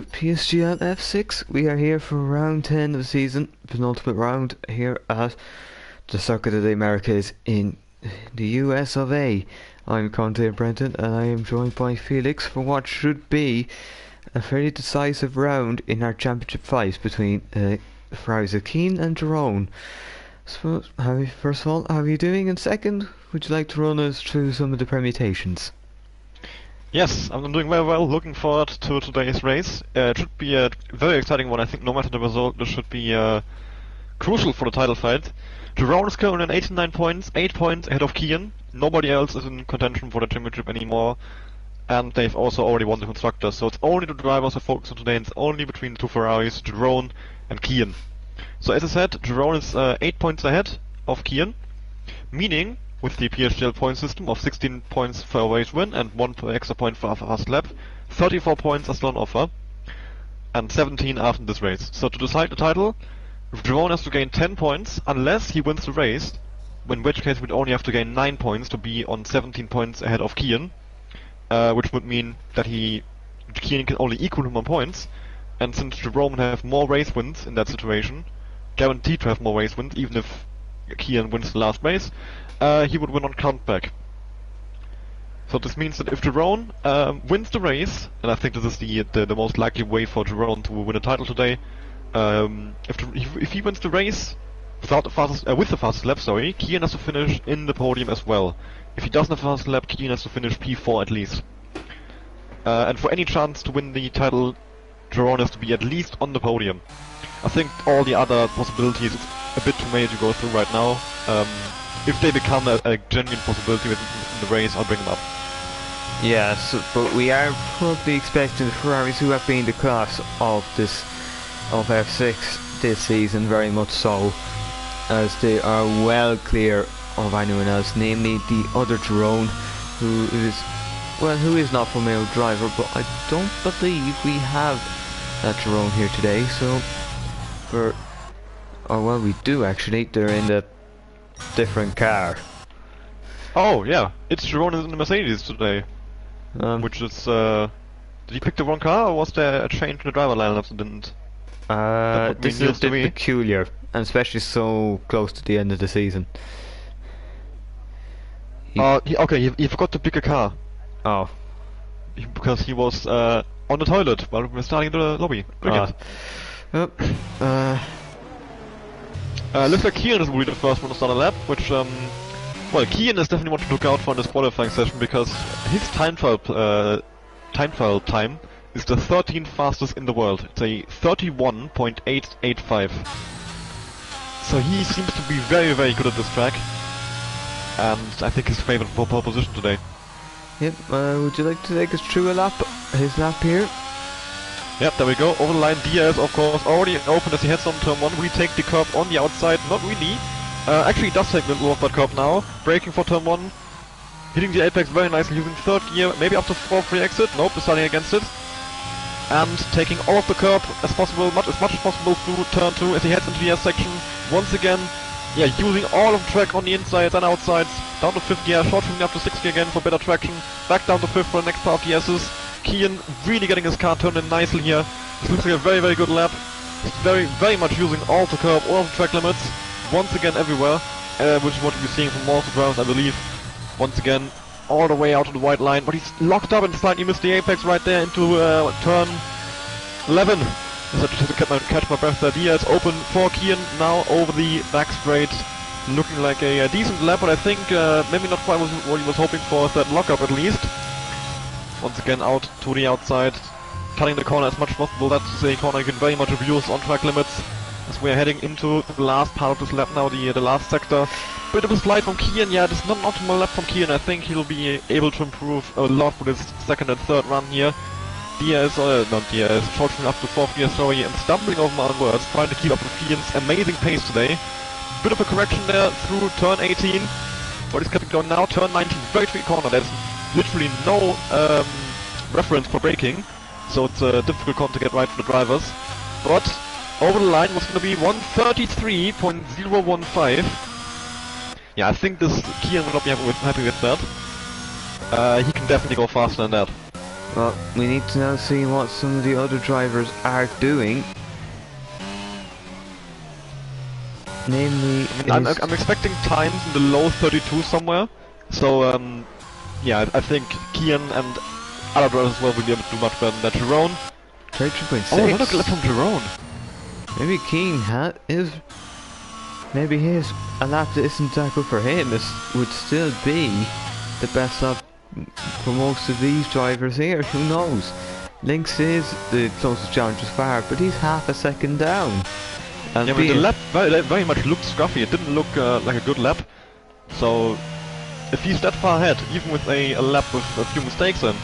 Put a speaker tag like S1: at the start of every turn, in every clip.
S1: PSGL F6. We are here for round 10 of the season, penultimate round here at the Circuit of the Americas in the US of A. I'm Conte Brenton and I am joined by Felix for what should be a fairly decisive round in our championship fight between Ferraris of Keane and Jerome. So, first of all, how are you doing? And second, would you like to run us through some of the permutations?
S2: Yes, I'm doing very well. Looking forward to today's race. It should be a very exciting one. I think no matter the result, this should be crucial for the title fight. Jerome is currently on 89 points, 8 points ahead of Kian. Nobody else is in contention for the championship anymore. And they've also already won the constructors, so it's only the drivers who focus on today, and it's only between the two Ferraris, Jerome and Kian. So as I said, Jerome is 8 points ahead of Kian, meaning with the PSGL point system of 16 points for a race win and 1 per extra point for a fast lap, 34 points are still on offer, and 17 after this race. So to decide the title, Jerome has to gain 10 points unless he wins the race, in which case we'd only have to gain 9 points to be on 17 points ahead of Kian, which would mean that Kian can only equal him on points, and since Jerome would have more race wins in that situation, guaranteed to have more race wins even if Kian wins the last race, he would win on countback. So this means that if Jerome wins the race, and I think this is the most likely way for Jerome to win a title today, if he wins the race without with the fastest lap, Kian has to finish in the podium as well. If he doesn't have the fastest lap, Kian has to finish P4 at least. And for any chance to win the title, Jerome has to be at least on the podium. I think all the other possibilities, it's a bit too many to go through right now. If they become a genuine possibility in the race, I'll bring them up.
S1: Yes, but we are probably expecting the Ferraris who have been the class of F6 this season, very much so, as they are well clear of anyone else, namely the other Jerome, who is not a male driver, but I don't believe we have that Jerome here today, so we do actually. They're in the different car.
S2: Oh yeah, it's Jerome in the Mercedes today. Which is did he pick the wrong car, or was there a change in the driver lineup that didn't?
S1: This is a bit peculiar, and especially so close to the end of the season.
S2: He forgot to pick a car.
S1: Oh.
S2: Because he was on the toilet while we were starting the lobby. Looks like Kian is really the first one to start a lap, which, Kian is definitely one to look out for in this qualifying session, because his time trial time is the 13th fastest in the world. It's a 31.885. So he seems to be very, very good at this track, and I think he's favored for pole position today.
S1: Yep, would you like to take us through his lap here?
S2: Yep, there we go, over the line. Diaz, of course, already open as he heads on turn 1. We take the curb on the outside, not really. Actually, he does take the middle of that curb now. Braking for turn 1. Hitting the apex very nicely, using third gear, maybe up to 4-free exit. Nope, deciding against it. And taking all of the curb as much as possible through turn 2 as he heads into the S section. Once again, using all of the track on the insides and outsides. Down to 5th gear, short shifting up to 6th gear again for better traction. Back down to 5th for the next part of the S's. Kian really getting his car turned in nicely here. This looks like a very, very good lap. He's very, very much using all of the curb, all of the track limits. Once again everywhere, which is what we're seeing from most of the rounds, I believe. Once again, all the way out to the white line, but he's locked up and slightly missed the apex right there into turn 11. Just to catch my breath there. Diaz open for Kian now over the back straight. Looking like a decent lap, but I think maybe not quite what he was hoping for, is that lockup at least. Once again out to the outside, cutting the corner as much as possible. That's a corner you can very much abuse on track limits. As we are heading into the last part of this lap now, the last sector. Bit of a slide from Kian, this is not an optimal lap from Kian. I think he'll be able to improve a lot with his second and third run here. Shortening up to 4th gear, and stumbling over my own words, trying to keep up with Kian's amazing pace today. Bit of a correction there through turn 18, but he's kept it going now. Turn 19, very tricky corner. There's literally no reference for braking, so it's a difficult corner to get right for the drivers. But over the line was going to be 133.015. Yeah, I think this Kian will not be happy with that. He can definitely go faster than that.
S1: Well, we need to now see what some of the other drivers are doing. Namely,
S2: I'm expecting times in the low 32 somewhere. So, yeah, I think Kian and other drivers as well will be able to do much better than that. Jerome.
S1: 33.6.
S2: Oh, another lap from Jerome.
S1: Maybe Keen is. Maybe a lap that isn't that good for him would still be the best lap for most of these drivers here. Who knows? Lynx is the closest challenger far, but he's half a second down. And
S2: yeah, but the lap very much looked scruffy. It didn't look like a good lap. So, if he's that far ahead, even with a lap with a few mistakes in,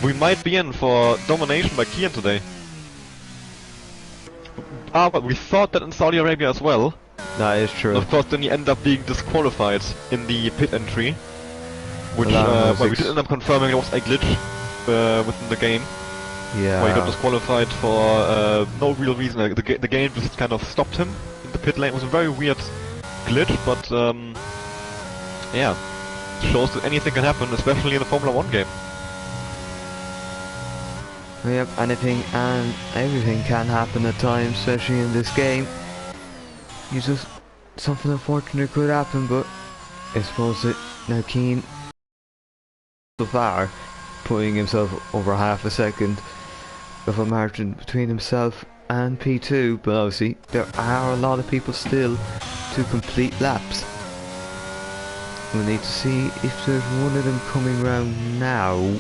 S2: we might be in for domination by Kian today. Ah, but we thought that in Saudi Arabia as well.
S1: That is true.
S2: Of course, then he ended up being disqualified in the pit entry, which well, we did end up confirming it was a glitch within the game.
S1: Yeah.
S2: Where he got disqualified for no real reason. Like, the game just kind of stopped him in the pit lane. It was a very weird glitch, but yeah, shows that anything can happen, especially in a Formula 1 game.
S1: Yep, anything and everything can happen at times, especially in this game. Something unfortunate could happen, but I suppose that now Keen so far putting himself over half a second of a margin between himself and P2, but obviously there are a lot of people still to complete laps. We'll need to see if there's one of them coming round now.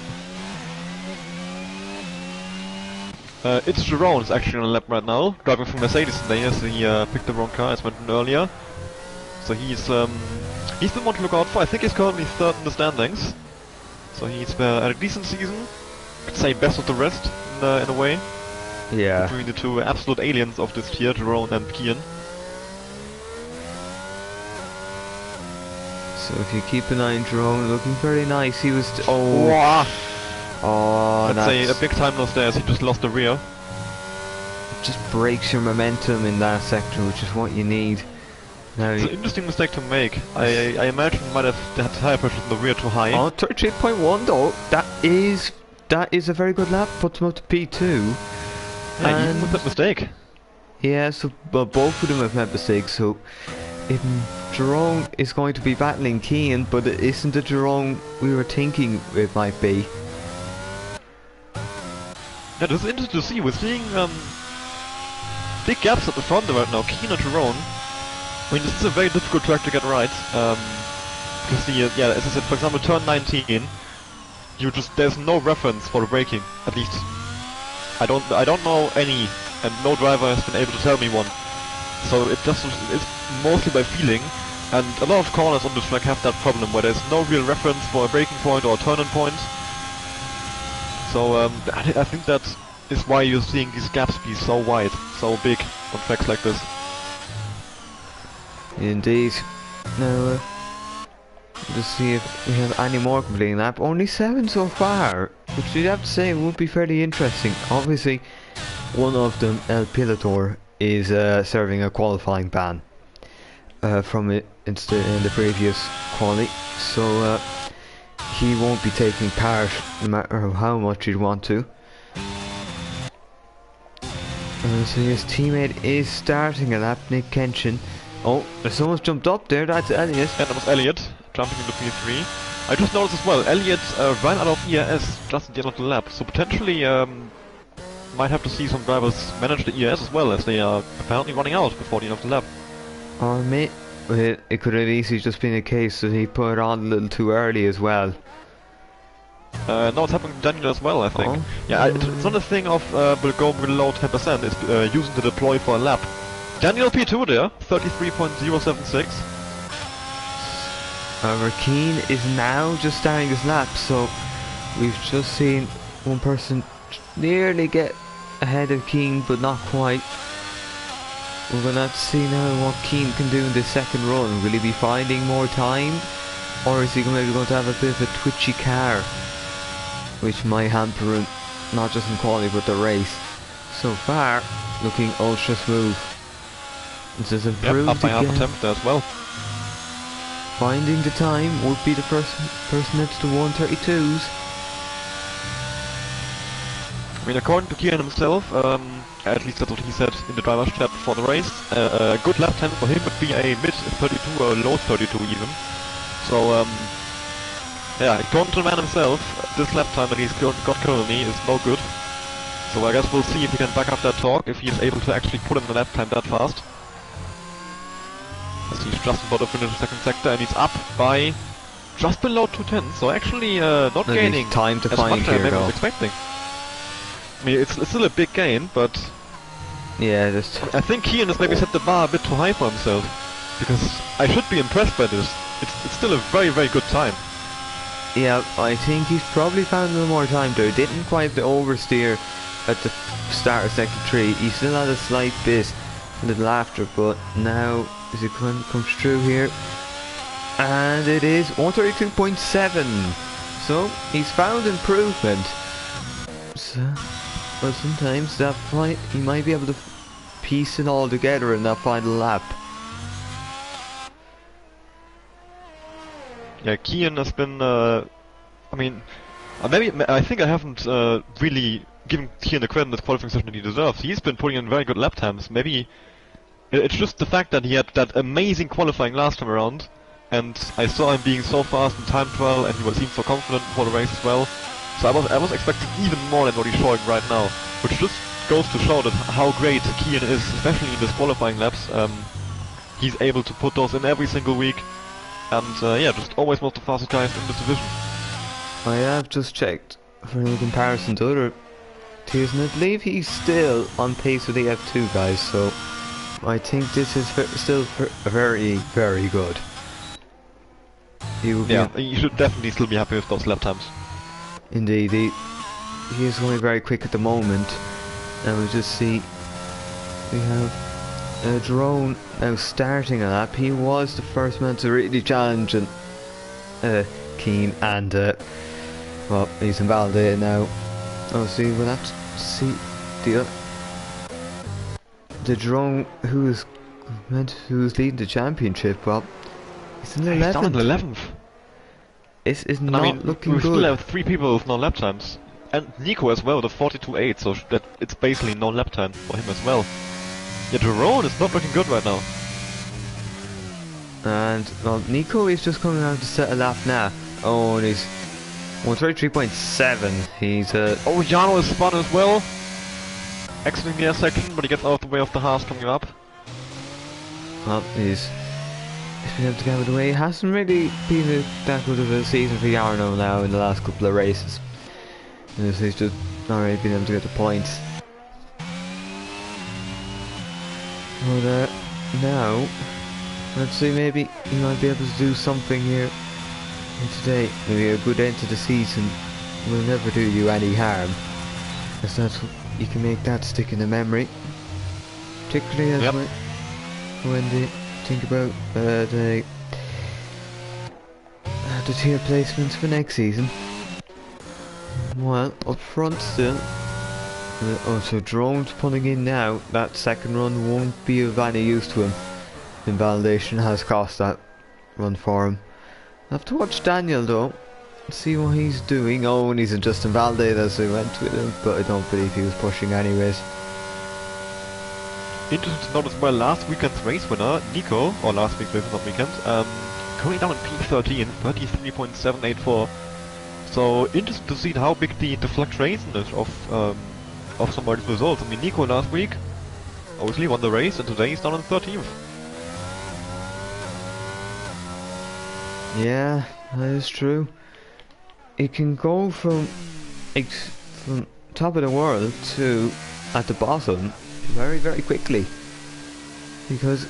S2: It's Jerome's actually on a lap right now, driving from Mercedes today as he picked the wrong car as mentioned earlier. So he's the one to look out for. I think he's currently third in the standings. So he's had a decent season. Could say best of the rest in a way.
S1: Yeah.
S2: Between the two absolute aliens of this tier, Jerome and Kian.
S1: So if you keep an eye on Jerome, looking very nice. He was
S2: that's a big time loss there as he just lost the rear.
S1: Just breaks your momentum in that sector, which is what you need. Now
S2: it's an interesting mistake to make. I imagine he might have had tire pressure in the rear too high.
S1: Oh, 38.1 though. That is a very good lap. Puts him up to P2.
S2: Yeah, even with that mistake.
S1: Yeah, so both of them have made mistakes. So if Jerome is going to be battling Kian, but it isn't the Jerome we were thinking it might be.
S2: Yeah, this is interesting to see. We're seeing big gaps at the front right now. Kian and Jerome. I mean, this is a very difficult track to get right. Because yeah, as I said, for example, turn 19, there's no reference for the braking. At least, I don't know any, and no driver has been able to tell me one. So it's mostly by feeling, and a lot of corners on the track have that problem where there's no real reference for a braking point or a turning point. So I think that is why you're seeing these gaps be so wide, so big on tracks like this.
S1: Indeed. Now, let's see if we have any more completing lap. Only 7 so far, which you'd have to say would be fairly interesting. Obviously, one of them, El Pilotor, is serving a qualifying ban from it in the previous quali, so he won't be taking part no matter how much he'd want to. So his teammate is starting a lap, Nick Kenshin. Oh, someone's jumped up there, that's Elliot.
S2: And that was Elliot, jumping into P3. I just noticed as well, Elliot ran out of ERS just at the end of the lap, so potentially might have to see some drivers manage the ERS as well, as they are apparently running out before the end of the lap.
S1: Or it could have easily just been a case that he put it on a little too early as well.
S2: No, it's happening to Daniel as well, I think. Yeah, it's not a thing of will go below 10%, it's using the deploy for a lap. Daniel P2 there, 33.076.
S1: However, Keen is now just starting his lap, so we've just seen one person nearly get ahead of Keen, but not quite. We're going to have to see now what Keen can do in this second run. Will he be finding more time, or is he maybe going to have a bit of a twitchy car, which might hamper him, not just in quality but the race. So far, looking ultra smooth. This is improved
S2: up by
S1: again.
S2: half attempt as well.
S1: Finding the time would be the first person into the 132s.
S2: I mean, according to Kian himself, at least that's what he said in the driver's chat before the race, a good lap time for him would be a mid 32 or low 32 even. So, yeah, according to the man himself, this lap time that he's got currently is no good. So I guess we'll see if he can back up that talk, if he's able to actually put in the lap time that fast. As he's just about to finish the second sector, and he's up by just below 210, so actually not gaining
S1: time to
S2: as
S1: find
S2: much as I
S1: here,
S2: was expecting. I mean, it's still a big gain, but
S1: yeah, just
S2: I think Kian has maybe set the bar a bit too high for himself, because I should be impressed by this. It's still a very, very good time.
S1: yeah, I think he's probably found a little more time though. Didn't quite oversteer at the start of sector 3. He still had a slight bit a little after, but now as it comes through here, and it is 132.7. So he's found improvement. So, but sometimes that fight he might be able to piece it all together in that final lap.
S2: Yeah, Kian has been, I mean, I think I haven't really given Kian the credit in this qualifying session that he deserves. He's been putting in very good lap times. Maybe it's just the fact that he had that amazing qualifying last time around, and I saw him being so fast in time trial, and he seemed so confident before the race as well. So I was expecting even more than what he's showing right now, which just goes to show that how great Kian is, especially in his qualifying laps. He's able to put those in every single week. And yeah, just always one of the fastest guys in this division.
S1: I have just checked for a comparison to other tiers, and I believe he's still on pace with the F2 guys, so I think this is still very, very good.
S2: Yeah, you should definitely still be happy with those lap times.
S1: Indeed, he is going very quick at the moment. And we'll just see, we have a drone now starting a lap. He was the first man to really challenge and Keen, and well, he's invalidated now. Oh, see, we'll have to see the drone who is leading the championship. Well, he's in 11th.
S2: He's down in 11th.
S1: It's not looking
S2: we
S1: good.
S2: We still have 3 people with no lap times. And Nico as well, the 42.8, so that it's basically no lap time for him as well. Yeah, Jerome is not looking good right now.
S1: And, well, Nico is just coming out to set a lap now. Oh, and he's 133.7. He's
S2: Oh, Jano is spun as well. Exiting the air section, but he gets out of the way of the Haas coming up.
S1: Well, he's been able to get out of the way. He hasn't really been that good of a season for Yarno now in the last couple of races. He's just not really been able to get the points. But now, let's see, maybe he might be able to do something here today. Maybe a good end to the season will never do you any harm, because that's what, you can make that stick in the memory. Particularly as when they think about the tier placements for next season. Well, up front still. Oh, so Drone's pulling in now. That second run won't be of any use to him. Invalidation has cost that run for him. I'll have to watch Daniel though, see what he's doing. Oh, and he's just invalidated as we went with him, but I don't believe he was pushing anyways.
S2: Interesting to note as well, last weekend's race winner, Nico, or last week's race winner, not weekend, currently down in P13, 33.784. So interesting to see how big the fluctuation is of somebody's results. I mean, Nico last week obviously won the race, and today he's down in 13th.
S1: Yeah, that is true. It can go from top of the world to at the bottom very, very quickly, because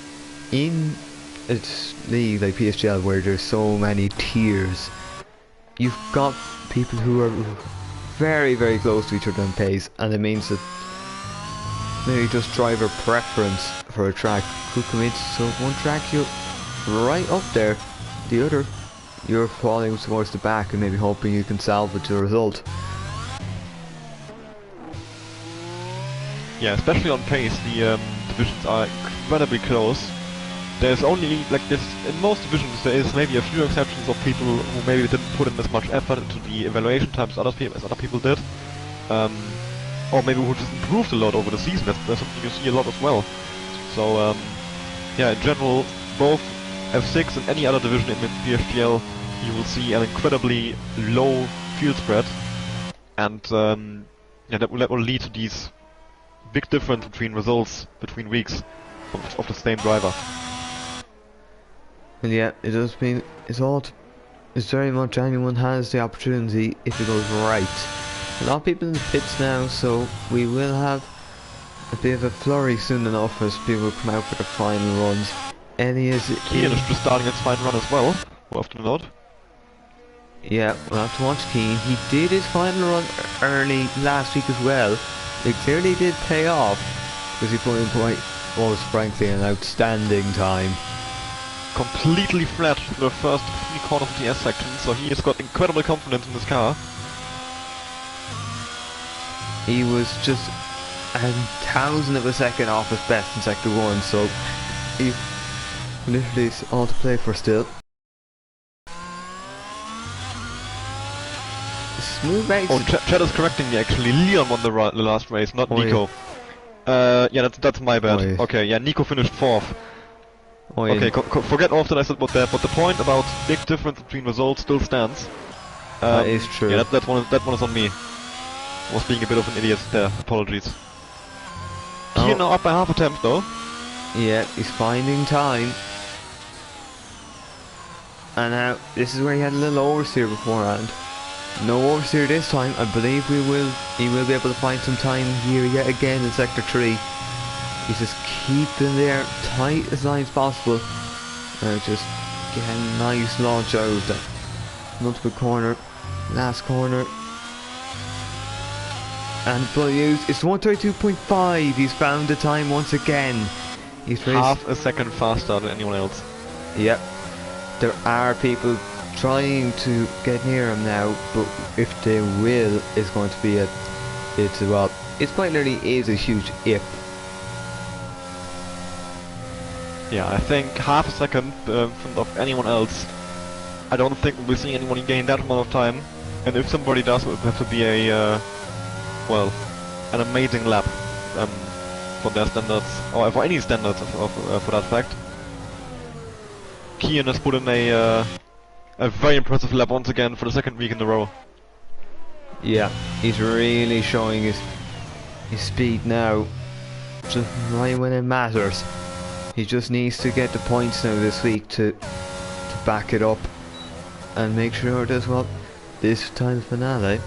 S1: in a league like PSGL where there's so many tiers, you've got people who are very, very close to each other in pace, and it means that maybe just driver preference for a track could come into, so one track you're right up there, the other you're falling towards the back and maybe hoping you can salvage the result.
S2: Yeah, especially on pace, the divisions are incredibly close. There's only, like this, in most divisions there is maybe a few exceptions of people who maybe didn't put in as much effort into the evaluation times as other people did. or maybe who just improved a lot over the season. That's something you see a lot as well. So yeah, in general, both F6 and any other division in the PSGL, you will see an incredibly low field spread, and yeah, that will lead to these big difference between results between weeks of the same driver.
S1: And yeah, it does mean it's very much anyone has the opportunity if it goes right. A lot of people in the pits now, so we will have a bit of a flurry soon enough as people come out for the final runs. Eddie is
S2: Kian is just starting its final run as well, we'll have to note.
S1: Yeah, we'll have to watch Keane. He did his final run early last week as well. It clearly did pay off because he put in quite, was frankly an outstanding time.
S2: Completely flat for the first 3 corners of the S section, so he has got incredible confidence in his car.
S1: He was just a thousandth of a second off his best in sector 1, so he literally is all to play for still. Smooth race.
S2: Oh, Chad is correcting me actually. Leon won the last race, not Nico. Yeah, that's my bad. Okay, yeah, Nico finished 4th. Okay, forget all that I said about that, but the point about big difference between results still stands.
S1: That is true.
S2: Yeah, that one is on me. Was being a bit of an idiot there. Apologies. Kian now up by half a temp though.
S1: Yeah, he's finding time. And now this is where he had a little oversteer beforehand. No oversteer this time. I believe he will be able to find some time here yet again in sector 3. He's just keeping there tight as line as possible. Now just get a nice launch out of that multiple corner. Last corner. And it's 132.5. He's found the time once again. He's
S2: half a second faster than anyone else.
S1: Yep. There are people trying to get near him now, but if they will, it's going to be it quite literally is a huge if.
S2: Yeah, I think half a second in front of anyone else. I don't think we'll see anyone gain that amount of time, and if somebody does, it will have to be a well, an amazing lap for their standards, or for any standards for that fact. Kian has put in a very impressive lap once again for the 2nd week in a row.
S1: Yeah, he's really showing his speed now, just right when it matters. He just needs to get the points now this week to back it up and make sure that, well, this time's finale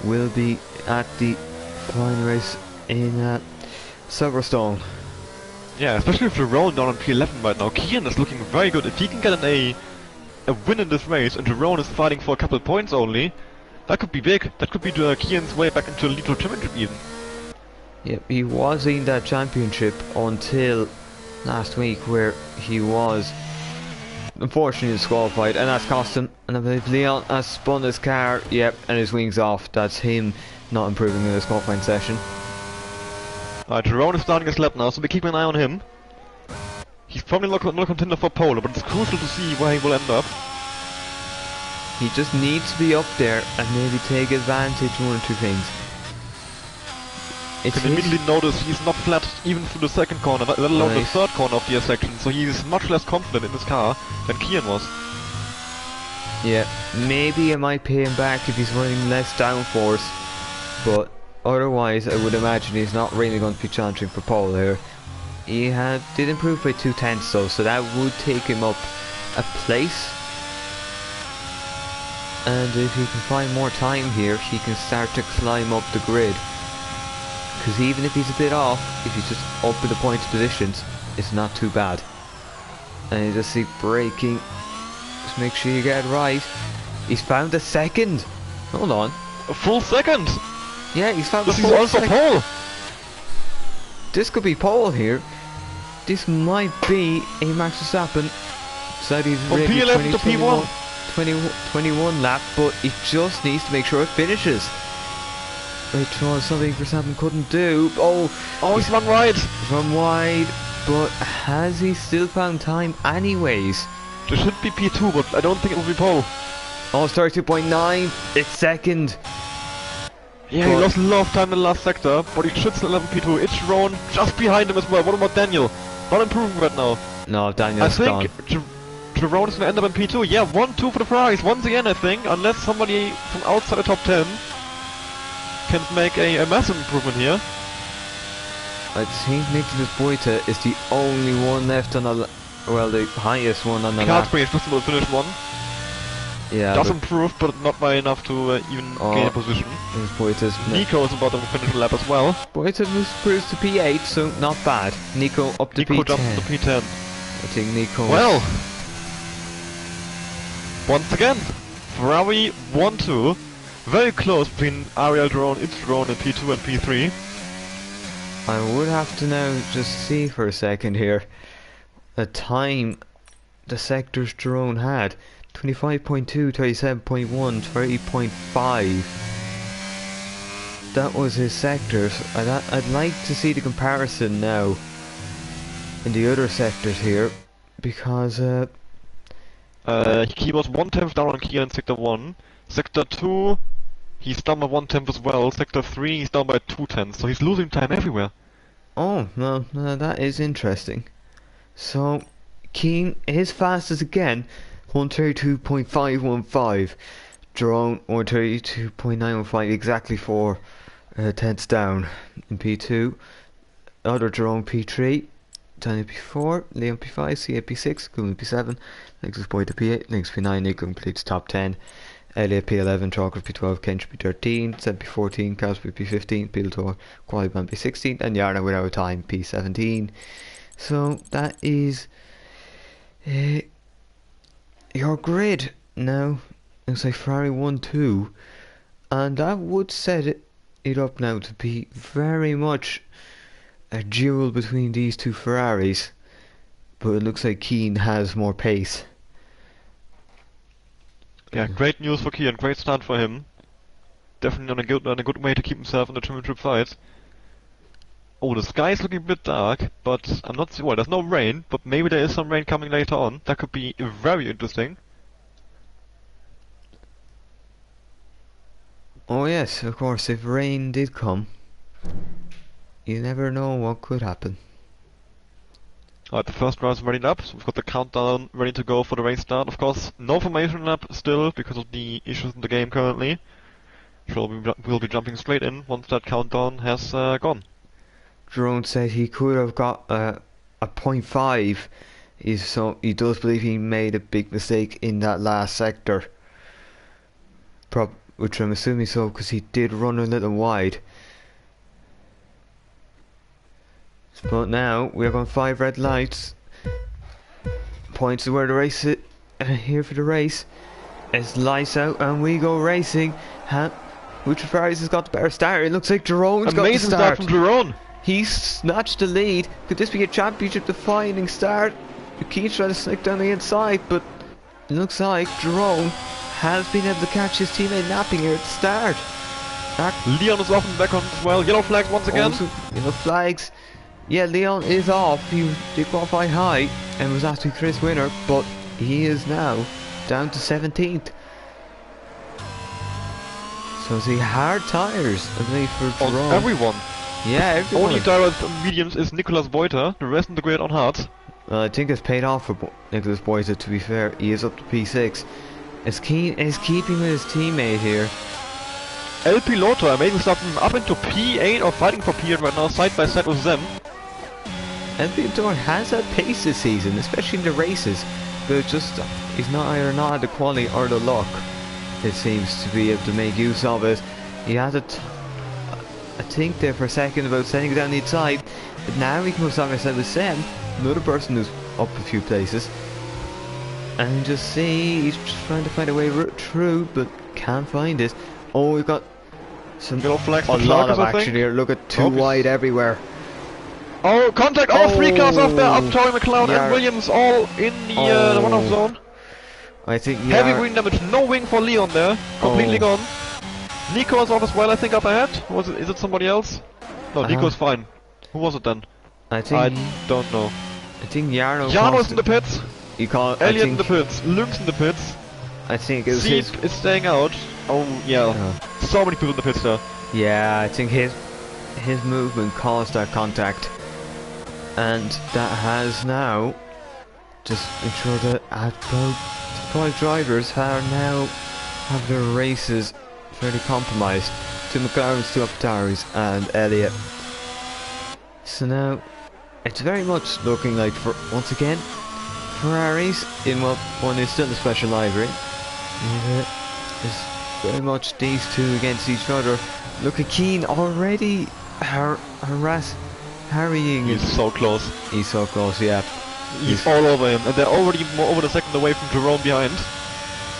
S1: will be at the final race in Silverstone.
S2: Yeah, especially if they're rolling down on P11 right now. Kian is looking very good. If he can get a win in this race and Jerome is fighting for a couple of points only, that could be big. That could be Kian's way back into a little championship even.
S1: Yep, he was in that championship until last week where he was unfortunately disqualified, and that's cost him. And I believe Leon has spun his car, yep, and his wings off. That's him not improving in this qualifying session.
S2: Jerome is starting his lap now, so we keep an eye on him. He's probably not a contender for pole, but it's crucial to see where he will end up.
S1: He just needs to be up there and maybe take advantage of 1 or 2 things.
S2: You can immediately notice he's not flat even through the 2nd corner, let alone the 3rd corner of the S section, so he's much less confident in his car than Kian was.
S1: Yeah, maybe it might pay him back if he's running less downforce, but otherwise I would imagine he's not really going to be challenging for pole here. He did improve by 2/10 though, so that would take him up a place. And if he can find more time here, he can start to climb up the grid. Because even if he's a bit off, if he's just up in the points positions, it's not too bad. And you just see braking. Just make sure you get it right. He's found a 2nd. Hold on.
S2: A full 2nd?
S1: Yeah, he's found
S2: this is also pole.
S1: This could be pole here. This might be a Max Verstappen. So he's
S2: from P11 to P1.
S1: 21 lap, but he just needs to make sure it finishes. Which was something Verstappen couldn't do. Oh,
S2: he's run wide.
S1: Run wide, but has he still found time anyways?
S2: There should be P2, but I don't think it will be pole.
S1: Oh, it's 32.9. It's 2nd.
S2: Yeah, he lost a lot of time in the last sector, but he should still have a P2. It's Jerome just behind him as well. What about Daniel? Not improving right now.
S1: No, Daniel's
S2: I
S1: gone.
S2: think Jerome is gonna end up in P2. Yeah, 1-2 for the Ferraris once again, I think, unless somebody from outside the top 10 can make a massive improvement here.
S1: I think Nicholas Boita is the only one left on the well, the highest one on the lap.
S2: Carlsberg is just about to finish one.
S1: Yeah,
S2: Does improve, but not by enough to even gain a position. Nico is about to finish the lap as well.
S1: Boita was cruised to P8, so not bad. Nico up to
S2: Nico
S1: P10.
S2: jumps to P10.
S1: I think Nico.
S2: Well, once again, Ferrari 1-2. Very close between Ariel Drone, its Drone, and P2 and P3.
S1: I would have to now just see for a second here the time the sectors drone had. 25.2, 37.1, 30.5. That was his sectors. I'd like to see the comparison now in the other sectors here, because
S2: he was 1/10 down on Kia in Sector 1. Sector 2, he's down by 1/10 as well. Sector 3, he's down by 2/10, so he's losing time everywhere.
S1: oh no, that is interesting. So Keen is fastest again, 132.515. Drone 132.915, exactly 4 tenths down in P2. Other drone P3, Daniel P4, Leon P5, CA P6, Kuhlman P7, Nexus Boy to P8, Nexus P9, Nick completes top 10. Elliot P11, Chalker P12, Kench P13, Seb P14, Casper P15, Beetle Qualiban P16, and Yarna without time P17. So that is your grid now. Looks like Ferrari 1-2, and that would set it up now to be very much a duel between these two Ferraris, but it looks like Keane has more pace.
S2: Yeah, great news for Kian, great start for him. Definitely on a good way to keep himself in the championship fight. Oh, the sky is looking a bit dark, but I'm not sure. Well, there's no rain, but maybe there is some rain coming later on. That could be very interesting.
S1: Oh yes, of course, if rain did come, you never know what could happen.
S2: Alright, the first round is ready up, so we've got the countdown ready to go for the race start. Of course, no formation lap still, because of the issues in the game currently. So we'll be jumping straight in once that countdown has gone.
S1: Jerome said he could have got a 0.5. So he does believe he made a big mistake in that last sector. Which I'm assuming so, because he did run a little wide. But now we're going 5 red lights. Points to where the race is. Here for the race. It's lights out and we go racing. Which Ferraris has got the better start? It looks like Jerome's got the
S2: Amazing start from Jerome.
S1: He snatched the lead. Could this be a championship defining start? Keith's trying to sneak down the inside, but it looks like Jerome has been able to catch his teammate napping here at the start.
S2: Leon is off in the background as well. Yellow flags once again.
S1: Also, yellow flags. Yeah, Leon is off. He did qualify high and was actually Chris winner, but he is now down to 17th. So it's hard tyres, I believe, for Jerome.
S2: Everyone.
S1: Yeah, everyone.
S2: Only driver with mediums is Nicolas Boita. The rest in the grid on hards.
S1: I think it's paid off for Nicholas Boyce, to be fair. He is up to P6. Is keeping with his teammate here.
S2: El Piloto, amazing stuff from up into P8 or fighting for P8 right now, side by side with them.
S1: El Piloto has had pace this season, especially in the races. But just, he's not had the quality or the luck, it seems, to be able to make use of it. He had it, I think there for a second about setting it down the inside. But now he comes side by side with Sam, another person who's up a few places. And just see, he's just trying to find a way through, but can't find it. Oh, we've got some a lot of action here. Look at too wide everywhere.
S2: Oh, contact! All three cars off there. Uptown, McLeod and Williams all in the run-off zone.
S1: I think
S2: heavy wing damage. No wing for Leon there. Completely gone. Nico is off as well, I think, up ahead. Is it somebody else? No, Nico's fine. Who was it then?
S1: I don't
S2: know.
S1: I think Jarno
S2: is in the pits. Elliot in the pits. Luke's in the pits.
S1: I think it was
S2: Seep is staying out. Oh, yeah. So many people in the pits there.
S1: Yeah, I think his movement caused that contact, and that has now just ensured that both drivers are now have their races fairly compromised. Two McLarens, two AlphaTauris, and Elliott. So now it's very much looking like, for once again, Ferraris in what one is still a special livery. And it's very much these two against each other. Look at Keane already harrying.
S2: He's so close.
S1: He's so close, yeah.
S2: He's all over him, and they're already over the second away from Jerome behind.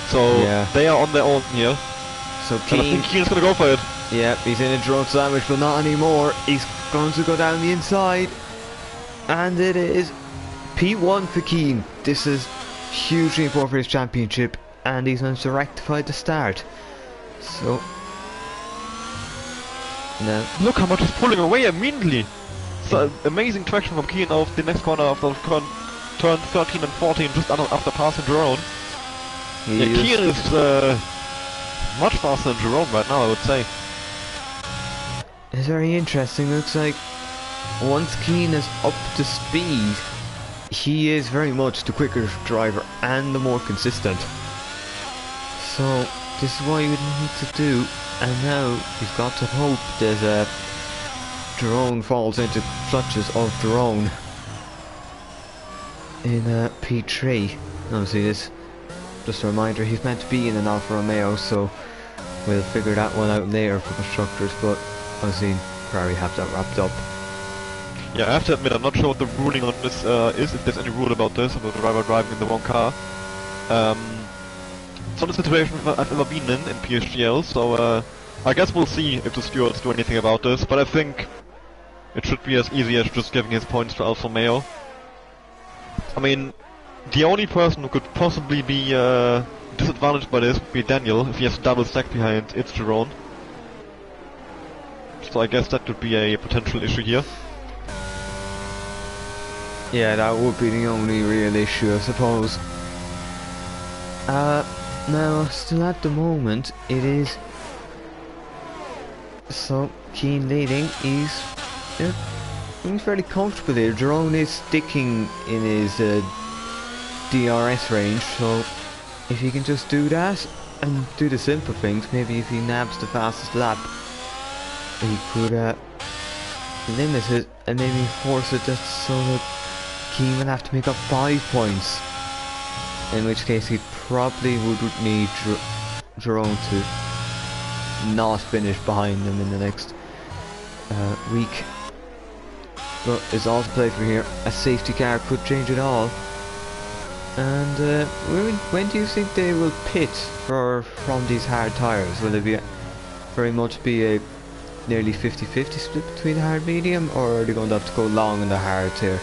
S2: So
S1: yeah,
S2: they are on their own here.
S1: So
S2: And I
S1: Keane,
S2: think Keane's gonna go for it.
S1: yeah, he's in a Jerome sandwich, but not anymore. He's going to go down the inside, and it is P1 for Keane. This is hugely important for his championship, and he's managed to rectify the start. So now
S2: Look how much he's pulling away immediately. So amazing traction from Keane off the next corner after turn 13 and 14, just after passing Jerome. Yeah, Keane is much faster than Jerome right now, I would say.
S1: It's very interesting. Looks like once Keane is up to speed, he is very much the quicker driver and the more consistent. So this is what he would need to do, and now he's got to hope that Jerome falls into clutches of Jerome in P3. Obviously, this just a reminder, he's meant to be in an Alfa Romeo, so we'll figure that one out later for constructors, but obviously Ferrari have that wrapped up.
S2: Yeah, I have to admit, I'm not sure what the ruling on this is, if there's any rule about this, about the driver driving in the wrong car. It's not a situation I've ever been in PSGL, so I guess we'll see if the stewards do anything about this, but I think it should be as easy as just giving his points to Alfa Romeo. I mean, the only person who could possibly be disadvantaged by this would be Daniel, if he has a double stack behind its Jerome. So I guess that could be a potential issue here.
S1: Yeah, that would be the only real issue, I suppose. Now, still at the moment, it is... So, Keane leading, he's fairly comfortable here. Jerome is sticking in his DRS range, so if he can just do that and do the simple things, maybe if he nabs the fastest lap, he could limit it and maybe force it just so that Keane will have to make up 5 points, in which case he probably would need Jerome to not finish behind him in the next week. But it's all to play for here. A safety car could change it all. And when do you think they will pit from these hard tyres? Will it very much be a nearly 50-50 split between hard and medium, or are they going to have to go long in the hards here?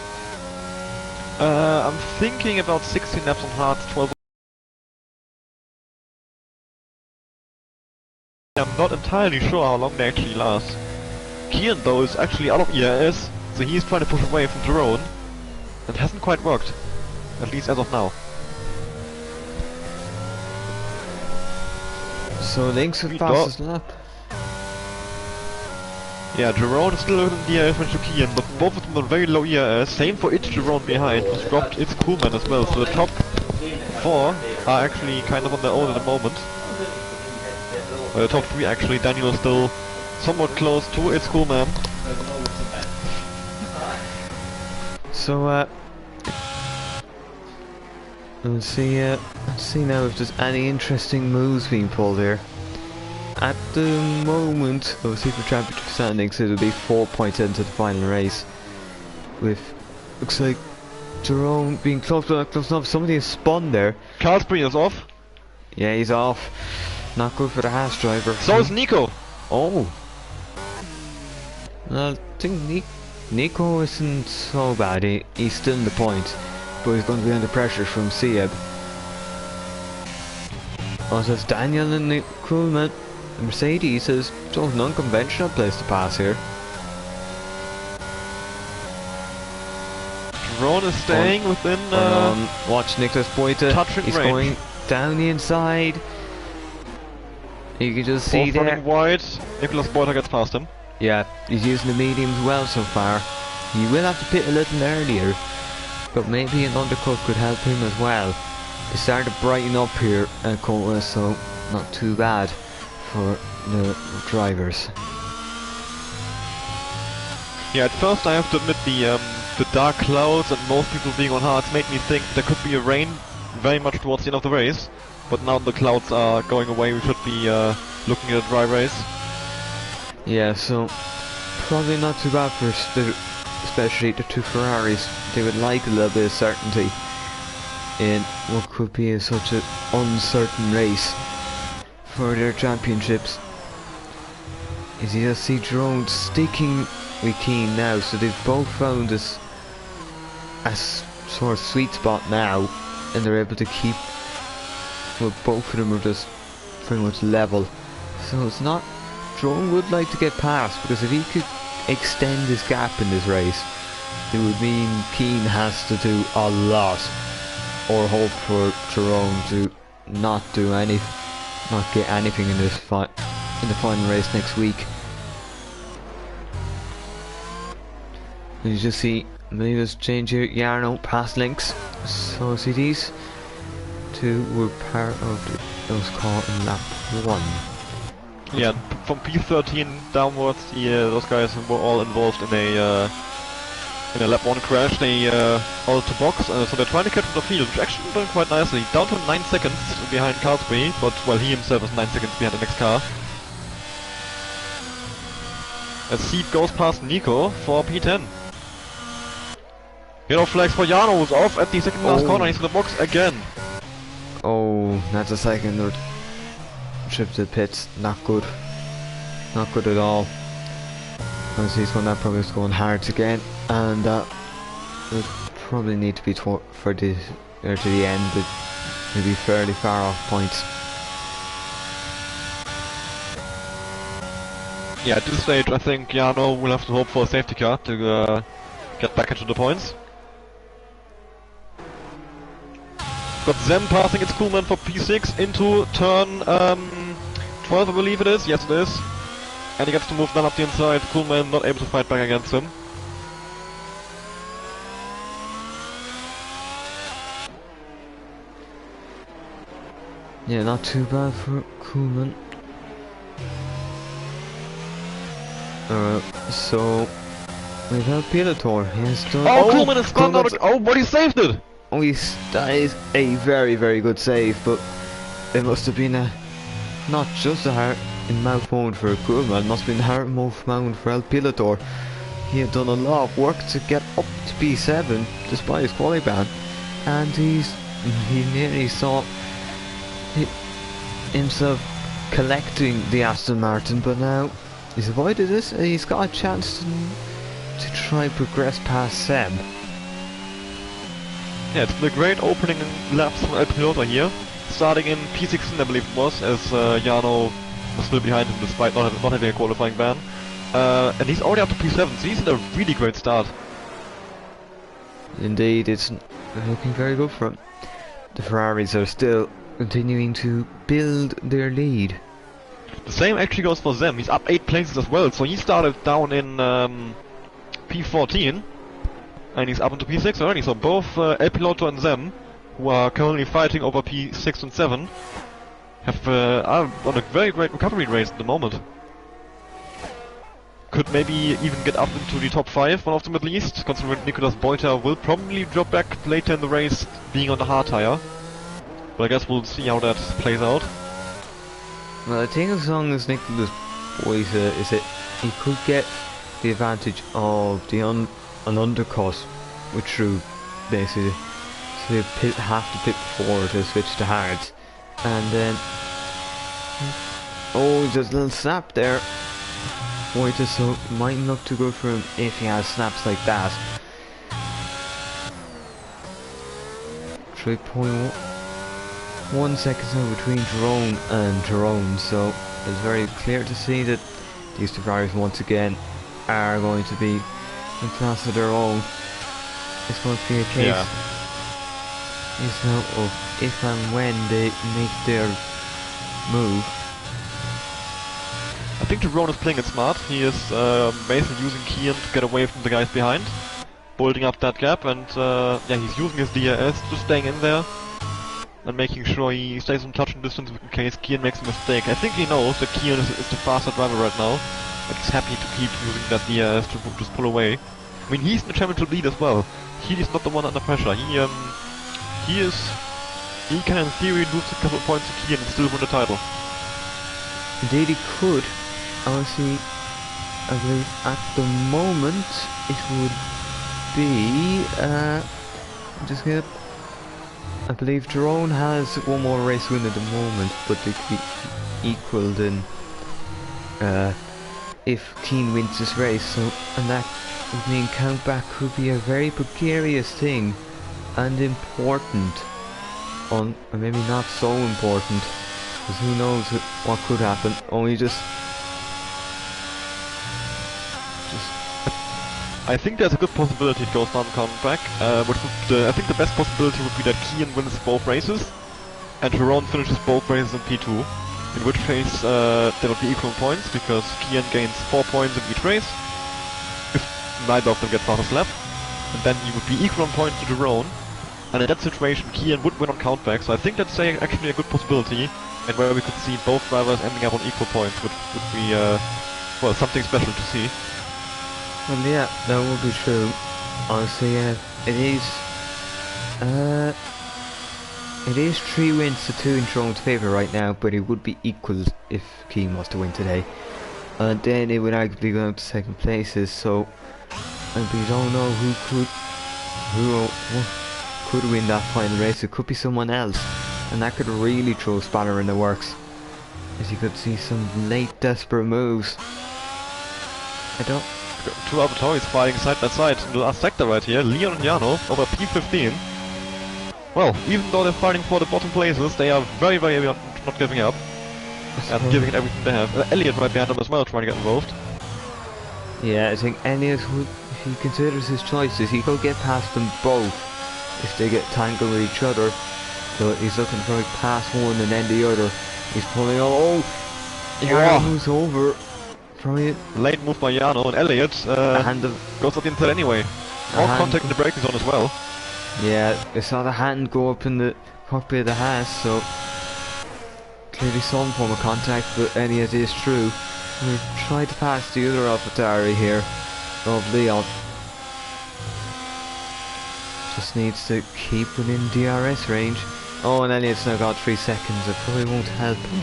S2: I'm thinking about 16 laps on hards, 12. I'm not entirely sure how long they actually last. Keane though is actually out of ERS, so he's trying to push away from Jerome. It hasn't quite worked, at least as of now.
S1: So Link's the fastest lap.
S2: Yeah, Jerome is still within the ERS range to Keane, but both of them are very low ERS. Same for its Jerome behind, who's dropped its Coolman as well, so the top 4 are actually kind of on their own at the moment. The top 3 actually, Daniel is still somewhat close to its Coolman.
S1: So let's see now if there's any interesting moves being pulled here. At the moment, obviously for championship standings, it'll be 4 points into the final race. With looks like Jerome being close enough. Somebody has spun there.
S2: Carlsbury is off.
S1: Yeah, he's off. Not good for the Haas driver.
S2: So is Nico.
S1: Oh. I think Nico isn't so bad. He's still in the points, but he's going to be under pressure from Sieb. Also, it's Daniel and Nick Coolman. Mercedes is an unconventional place to pass here.
S2: Jerome is staying within
S1: watch Nicholas Boita.
S2: touching
S1: He's
S2: range.
S1: going down the inside. You can just see there.
S2: Running wide. Nicholas Boyter gets past him.
S1: Yeah, he's using the mediums well so far. He will have to pit a little earlier, but maybe an undercut could help him as well. It started to brighten up here at Courtwell, so not too bad for the drivers.
S2: Yeah, at first I have to admit the dark clouds and most people being on hards made me think there could be a rain very much towards the end of the race. But now the clouds are going away, we should be looking at a dry race.
S1: Yeah, so probably not too bad for especially the two Ferraris. They would like a little bit of certainty in what could be such an uncertain race for their championships. As you just see Jerome sticking with Keane now, so they've both found this a sort of sweet spot now, and they're able to keep, well, both of them are just pretty much level. So it's not, Jerome would like to get past, because if he could extend his gap in this race, it would mean Keane has to do a lot, or hope for Jerome to not get anything in this in the final race next week. You just see Maliva's change here. Jarno past links. So see these two were part of those caught in lap 1.
S2: Yeah, from P13 downwards, those guys were all involved in a lap 1 crash. They all to box, so they're trying to catch the field, which actually doing quite nicely. Down to 9 seconds behind Carlsby, but well, he himself is 9 seconds behind the next car. As Seed goes past Nico for P10. Yellow flags for Jarno, who's off at the second last corner. He's in the box again.
S1: Oh, that's a second trip to the pits. Not good. Not good at all. As he's going, that probably is going hard again, and would probably need to be for the to the end, but maybe fairly far off points.
S2: Yeah, at this stage I think Jarno will have to hope for a safety car to get back into the points. Got Zem passing its Coolman for P6 into turn 12, I believe it is. Yes, it is. And he gets to move down up the inside. Coolman not able to fight back against him.
S1: Yeah, not too bad for Coolman. So we've had Pilator. He has done.
S2: Oh, Coolman has gone out. Oh, but he saved it.
S1: Oh, that is a very, very good save, but it must have been not just a hard mouth moment for Coolman, it must have been a hard mouth moment for El Pilator. He had done a lot of work to get up to P7 despite his quality ban, and he nearly saw himself collecting the Aston Martin, but now he's avoided this and he's got a chance to try and progress past Seb.
S2: Yeah, it's been a great opening laps from El Piloto here. Starting in P16, I believe it was, as Jarno was still behind him despite not having a qualifying ban. And he's already up to P7, so he's in a really great start.
S1: Indeed, it's looking very good for him. The Ferraris are still continuing to build their lead.
S2: The same actually goes for Zem. He's up 8 places as well, so he started down in P14. And he's up into P6 already, so both El Piloto and Zem, who are currently fighting over P6 and 7, are on a very great recovery race at the moment. Could maybe even get up into the top 5, one of them at least, considering Nicholas Boyter will probably drop back later in the race, being on the hard tire. But I guess we'll see how that plays out.
S1: Well, I think as long as Nicholas Boyter is it, he could get the advantage of the an undercut with through basically, so you have to pit forward to switch to hards, and then there's a little snap there. Boyter, so it might look too good for him if he has snaps like that. 3.1 seconds now between Jerome and Jerome, so it's very clear to see that these two drivers once again are going to be in class of their own. It's going to be a case of if and when they make their move.
S2: I think Jerome is playing it smart. He is basically using Kian to get away from the guys behind, building up that gap, and yeah, he's using his DRS, just staying in there and making sure he stays in touch and distance in case Kian makes a mistake. I think he knows that Kian is the faster driver right now, and he's happy to keep using that DRS to just pull away. I mean, he's in the championship lead as well. He is not the one under pressure. He can in theory lose a couple of points to Kian and still win the title.
S1: Indeed he could. Honestly, I believe at the moment it would be just get. I believe Drone has one more race win at the moment, but they could be equalled in if Keen wins this race. So, and that would mean countback could be a very precarious thing and important. Or maybe not so important, because who knows what could happen. Only just
S2: I think there's a good possibility it goes down comeback. I think the best possibility would be that Kian wins both races and Jerome finishes both races in P2. In which case there would be equal points because Kian gains 4 points in each race if neither of them gets out of lap, and then he would be equal on points to Jerome. And in that situation, Kian would win on countback, so I think that's actually a good possibility, and where we could see both drivers ending up on equal points would be, well, something special to see.
S1: well, yeah, that would be true. Honestly, it is 3 wins to 2 in Drone's favour right now, but it would be equalled if Keen was to win today. And then it would arguably go up to second places, so and we don't know who could win that final race. It could be someone else, and that could really throw a spanner in the works, as you could see some late desperate moves.
S2: Two AlphaTauris fighting side by side in the last sector right here, Leon and Jano over P15. Well, even though they're fighting for the bottom places, they are very not giving up and giving it everything they have. Elliot right behind them as well, trying to get involved.
S1: Yeah, I think Elliot would, if he considers his choices, he could get past them both if they get tangled with each other. So he's looking for like pass one and then the other. He's pulling out. Oh, Jano moves over. Probably
S2: late move by Jano, and Elliot goes up the inside anyway. More contact in the braking zone as well.
S1: Yeah, I saw the hand go up in the cockpit of the Haas, so clearly some form of contact, but Elliot is true. We tried to pass the other AlphaTauri here of Leon. Just needs to keep within DRS range. Oh, and Elliot's now got 3 seconds. It probably won't help him.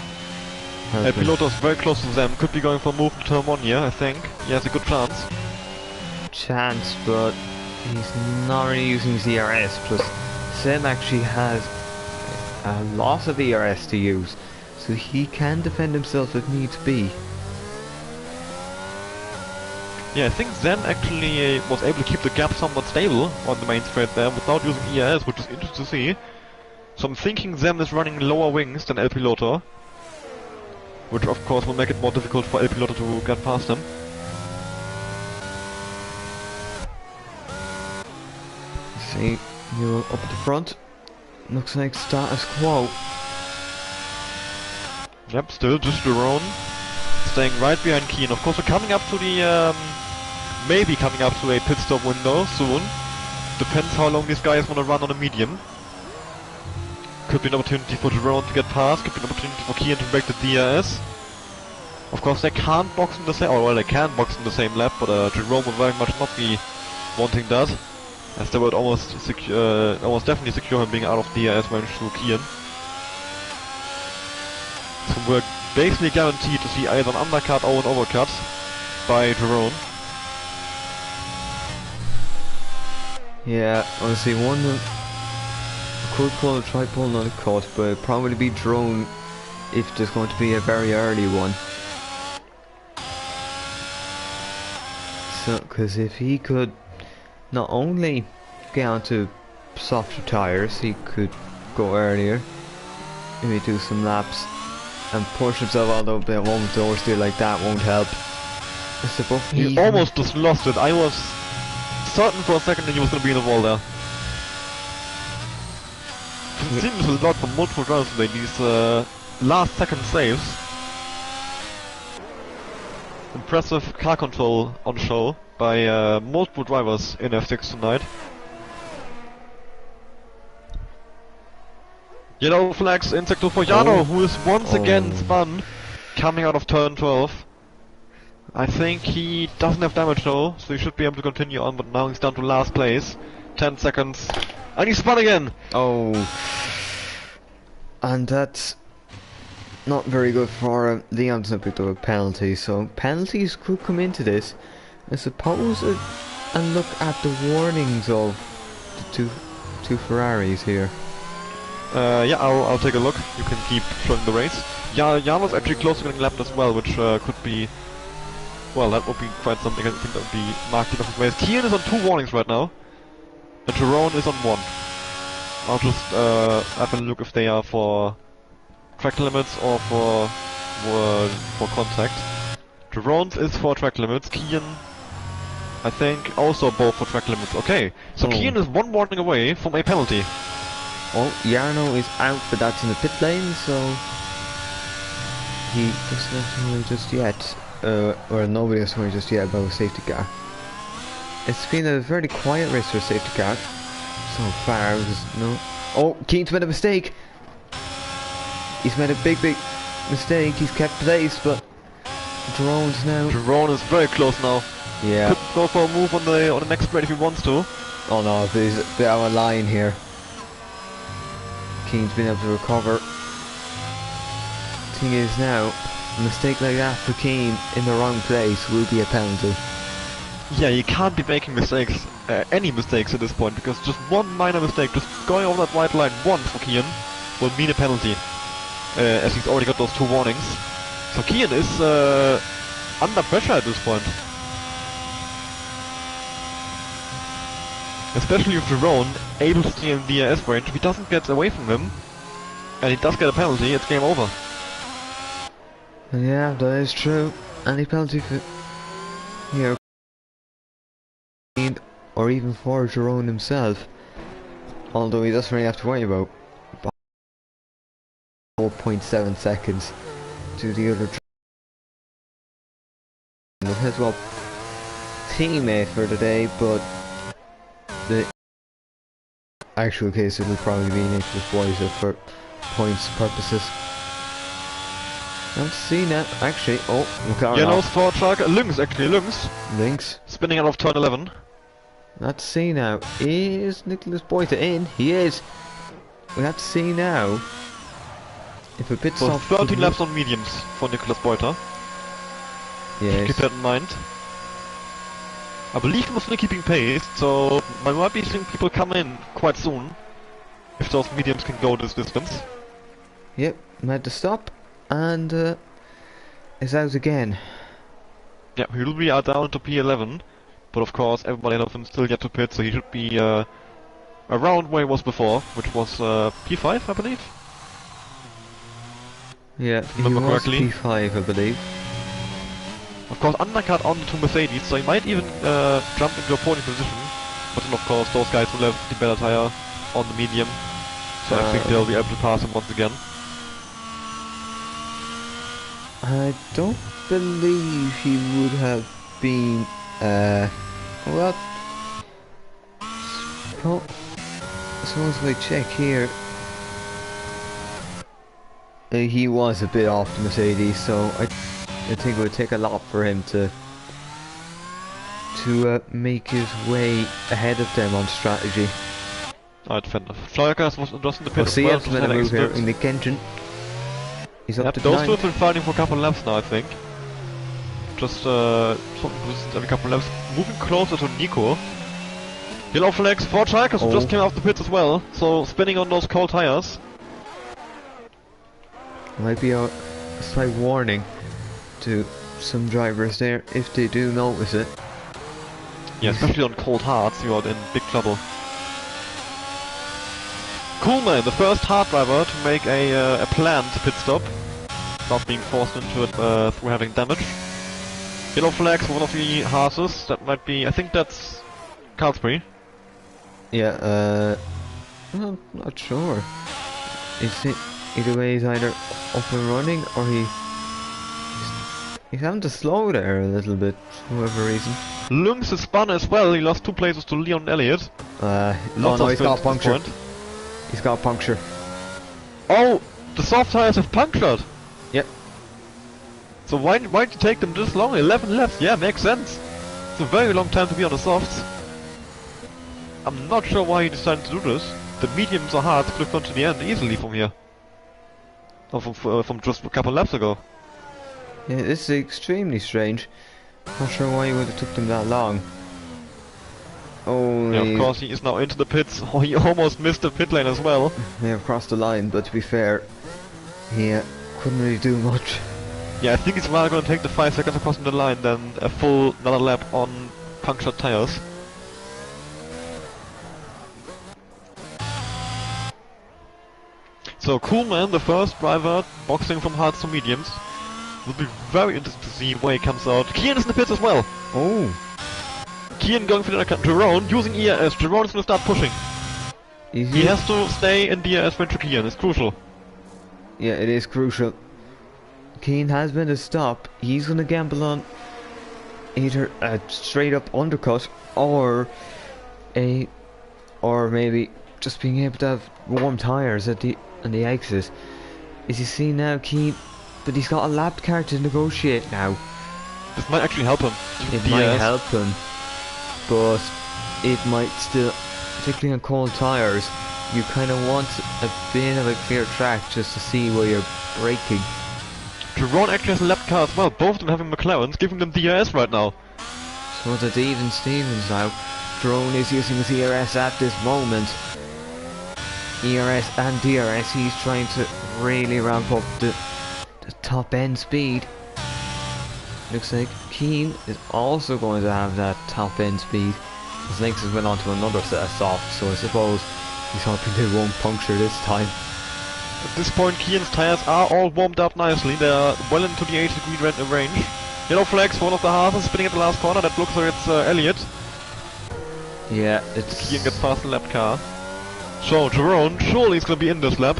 S2: Piloto's very close to them. Could be going for a move to turn 1 here, I think. He has a good chance.
S1: But he's not really using his ERS. Plus, Sem actually has a lot of ERS to use, so he can defend himself if needs be.
S2: Yeah, I think Zen actually was able to keep the gap somewhat stable on the main straight there without using ERS, which is interesting to see. So I'm thinking Zen is running lower wings than El Piloto, which of course will make it more difficult for El Piloto to get past him.
S1: See, you're up at the front. Looks like status quo.
S2: Yep, still just Jerome staying right behind Keen. Of course, we're coming up to the maybe coming up to a pit stop window soon. Depends how long these guys want to run on a medium. Could be an opportunity for Jerome to get past. Could be an opportunity for Keen to break the DRS. Of course, they can't box in the same. Oh well, they can box in the same lap, but Jerome will very much not be wanting that, as they would almost definitely secure him being out of DRS range through Kian. So we're basically guaranteed to see either an undercut or an overcut by Jerome.
S1: Yeah, honestly, one could try pulling on a cut, but it'd probably be Drone if there's going to be a very early one. So, because if he could not only get onto softer tires, he could go earlier, maybe do some laps and push himself, although a moment oversteer like that won't help.
S2: He almost just lost it. I was certain for a second that he was going to be in the wall there. It seems a lot for multiple drivers today, these last second saves. impressive car control on show by multiple drivers in F6 tonight. Yellow flags in sector for Jano, who is once again spun, coming out of turn 12. I think he doesn't have damage though, so he should be able to continue on, but now he's down to last place. 10 seconds. And he spun again!
S1: Oh. And that's not very good for him. Leon's not picked up a penalty, so penalties could come into this. I suppose and look at the warnings of the two Ferraris here.
S2: Yeah, I'll take a look. You can keep showing the race. Yeah, Jano's actually close to getting lapped as well, which could be... Well, that would be quite something. I think that would be marked enough of race. Kian is on 2 warnings right now, and Jerome is on 1. I'll just have a look if they are for track limits or for contact. Jerome's is for track limits. Kian, I think, also both for track limits. Okay, so Kian is 1 warning away from a penalty.
S1: Oh, Jarno is out, but that's in the pit lane, so he doesn't have to worry just yet. Or nobody has to worry just yet about a safety car. It's been a very quiet race for a safety car so far. There's no. Oh, Keane's made a mistake. He's made a big mistake. He's kept place, but Jerome's now.
S2: Jerome is very close now.
S1: Yeah.
S2: Could go for a move on the next straight if he wants to.
S1: Oh no, there's a bit out of line here. Keane's been able to recover. Thing is now, a mistake like that for Keane in the wrong place will be a penalty.
S2: Yeah, you can't be making mistakes, any mistakes at this point, because just one minor mistake, just going over that white line once for Kian, will mean a penalty, as he's already got those 2 warnings. So Kian is under pressure at this point. Especially with Jerome able to stay in DRS range. If he doesn't get away from him, and he does get a penalty, it's game over.
S1: Yeah, that is true. Any penalty for here, or even for Jerome himself, although he doesn't really have to worry about 4.7 seconds to the other his well teammate for today, but the actual case it will probably be Nicholas Boyser for points purposes. Let's see now. Actually,
S2: Yellow's for truck. Lynx, actually,
S1: Lynx.
S2: Spinning out of turn 11.
S1: Let's see now. Is Nicholas Boyter in? He is. We have to see now. If a pit stop.
S2: 13 laps on mediums for Nicholas Boyter.
S1: Yes.
S2: Keep that in mind. I believe he was still keeping pace, so I might be seeing people come in quite soon. If those mediums can go this distance.
S1: Yep, had to stop. And is out again.
S2: Yeah, he will be down to P11, but of course everybody of him still yet to pit, so he should be around where he was before, which was P5, I believe.
S1: Yeah, he was P5, I believe.
S2: Of course, undercut on the 2 Mercedes, so he might even jump into a podium position. But then, of course, those guys will have the better tire on the medium, so I think they'll be able to pass him once again.
S1: I don't believe he would have been, well, suppose if I check here, he was a bit off the Mercedes, so I think it would take a lot for him to make his way ahead of them on strategy.
S2: Alright, fair enough. Florikas was just in the pit
S1: as well. See, well, move here in the Kenton. He's up to
S2: those 2 have been fighting for a couple of laps now, I think. Just every couple of laps. Moving closer to Nico. Yellow flags for Chalkers, who just came off the pits as well, so spinning on those cold tires.
S1: Might be a slight warning to some drivers there if they do notice it.
S2: Yeah, especially on cold hards, you are in big trouble. Coolman, the first hard driver to make a planned pit stop, not being forced into it through having damage. Yellow flags for one of the Haas's, that might be, I think that's Carlsbury.
S1: Yeah, I'm not sure. Is it, either way he's either up and running or He's having to slow there a little bit, for whatever reason.
S2: Lynx is spun as well, he lost 2 places to Leon Elliott.
S1: Oh
S2: Lots
S1: no,
S2: of
S1: he's got
S2: spins at this
S1: puncture.
S2: point.
S1: He's got puncture.
S2: Oh, the soft tires have punctured!
S1: Yep.
S2: So why'd you take them this long? 11 laps, yeah, makes sense. It's a very long time to be on the softs. I'm not sure why he decided to do this. The mediums or hards could have gone to the end easily from here. Or from just a couple laps ago.
S1: Yeah, this is extremely strange. Not sure why it would have took them that long. Oh,
S2: Yeah, of course he is now into the pits. Oh, he almost missed the pit lane as well.
S1: May have crossed the line, but to be fair, he couldn't really do much.
S2: Yeah, I think he's rather going to take the 5 seconds of crossing the line than a full another lap on punctured tires. So Koolman, the first driver, boxing from hards to mediums. Will be very interesting to see where he comes out. Kian is in the pits as well.
S1: Oh,
S2: Kian going for the Jerome, using ERS. Jerome is going to start pushing. He has to stay in DRS for Kian, it's crucial.
S1: yeah, it is crucial. Keane has been a stop. He's gonna gamble on either a straight up undercut or maybe just being able to have warm tires at the exit. As you see now, Keane, but he's got a lap car to negotiate now.
S2: This might actually help him.
S1: It might help him, but it might still, particularly on cold tires, you kind of want a bit of a clear track just to see where you're braking.
S2: Jerome actually has a lap car as well. Both of them having McLarens, giving them DRS right now.
S1: So it's even Stevens now. Drone is using his ERS at this moment. ERS and DRS, he's trying to really ramp up the top end speed. Looks like Keane is also going to have that top end speed. His Lynx has went on to another set of softs, so I suppose he's hoping they won't puncture this time.
S2: At this point, Kian's tires are all warmed up nicely. They are well into the 80-degree range. Yellow flags for one of the halves spinning at the last corner. That looks like it's Elliott.
S1: Yeah, it's...
S2: Kian gets past the lap car. So, Jerome surely is going to be in this lap.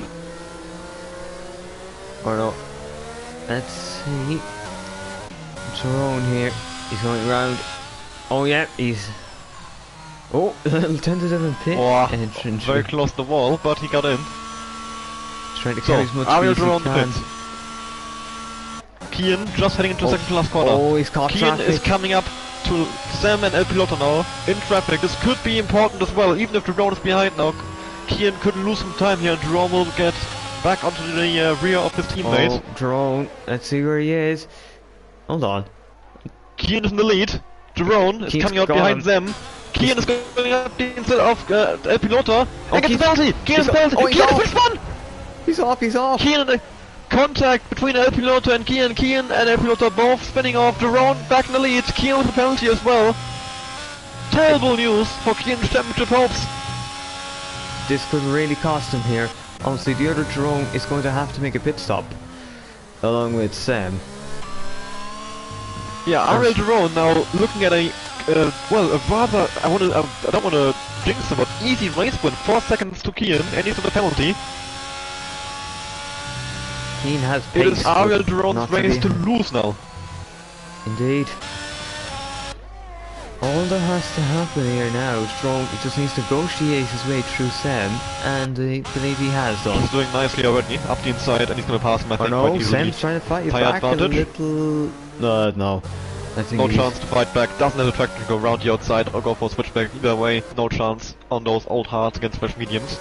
S1: Or no. Let's see. Jerome here. He's going round. Oh yeah, he's... Oh, a little tentative and pit entrance.
S2: Very close to the wall, but he got in.
S1: Trying to carry as much
S2: Ariel
S1: speed as he
S2: Jerome the
S1: can.
S2: pit. Kian just heading into the second to last corner.
S1: Oh, he's caught
S2: Kian
S1: traffic.
S2: is coming up to Sam and El Piloto now in traffic. This could be important as well, even if Jerome is behind now. Kian could lose some time here and Jerome will get back onto the rear of his teammate.
S1: Oh, Jerome. Let's see where he is. Hold on.
S2: Kian is in the lead. Jerome is
S1: Kian's
S2: coming out
S1: gone.
S2: behind them. Kian is going up the inside of El Piloto. And gets a penalty! Kian gets a penalty!
S1: Oh, he's
S2: Kian
S1: off.
S2: is spun!
S1: He's off, he's off.
S2: Kian and contact between El Piloto and Kian. Kian and El Piloto both spinning off. Jerome back in the lead. Kian with a penalty as well. Terrible news for Kian's championship hopes.
S1: This could really cost him here. Honestly, the other Jerome is going to have to make a pit stop. Along with Sam.
S2: Yeah, Ariel Jerome now looking at a rather, I don't want to jinx him, but easy race win, 4 seconds to Kian, and he's on the penalty.
S1: Keane has pace.
S2: It is Ariel
S1: but
S2: Jerome's
S1: not
S2: race
S1: be-
S2: to lose now.
S1: Indeed. All that has to happen here now is Jerome just needs to negotiate his way through Sam, and I believe he has done.
S2: He's doing nicely already, up the inside, and he's going to pass him, I think, quite
S1: no,
S2: easily.
S1: Sam's trying to fight you
S2: Tire
S1: back
S2: advantage.
S1: a little... no. I think
S2: No
S1: he's-
S2: chance to fight back, doesn't have the traction to go around the outside or go for a switchback. Either way, no chance on those old hards against fresh mediums.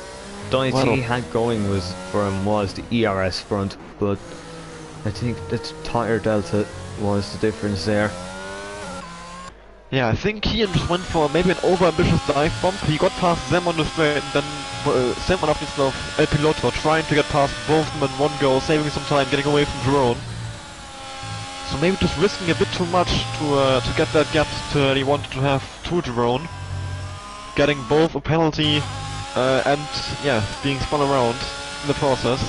S1: The only thing
S2: Well.
S1: he had going was for him was the ERS front, but I think that tire delta was the difference there.
S2: Yeah, I think Kian just went for maybe an over-ambitious dive bomb. He got past Sam on the straight, and then Sam went up instead of El Piloto, trying to get past both of them in one go, saving some time, getting away from Jerome. So maybe just risking a bit too much to get that gap that he wanted to have to Jerome. Getting both a penalty and, yeah, being spun around in the process.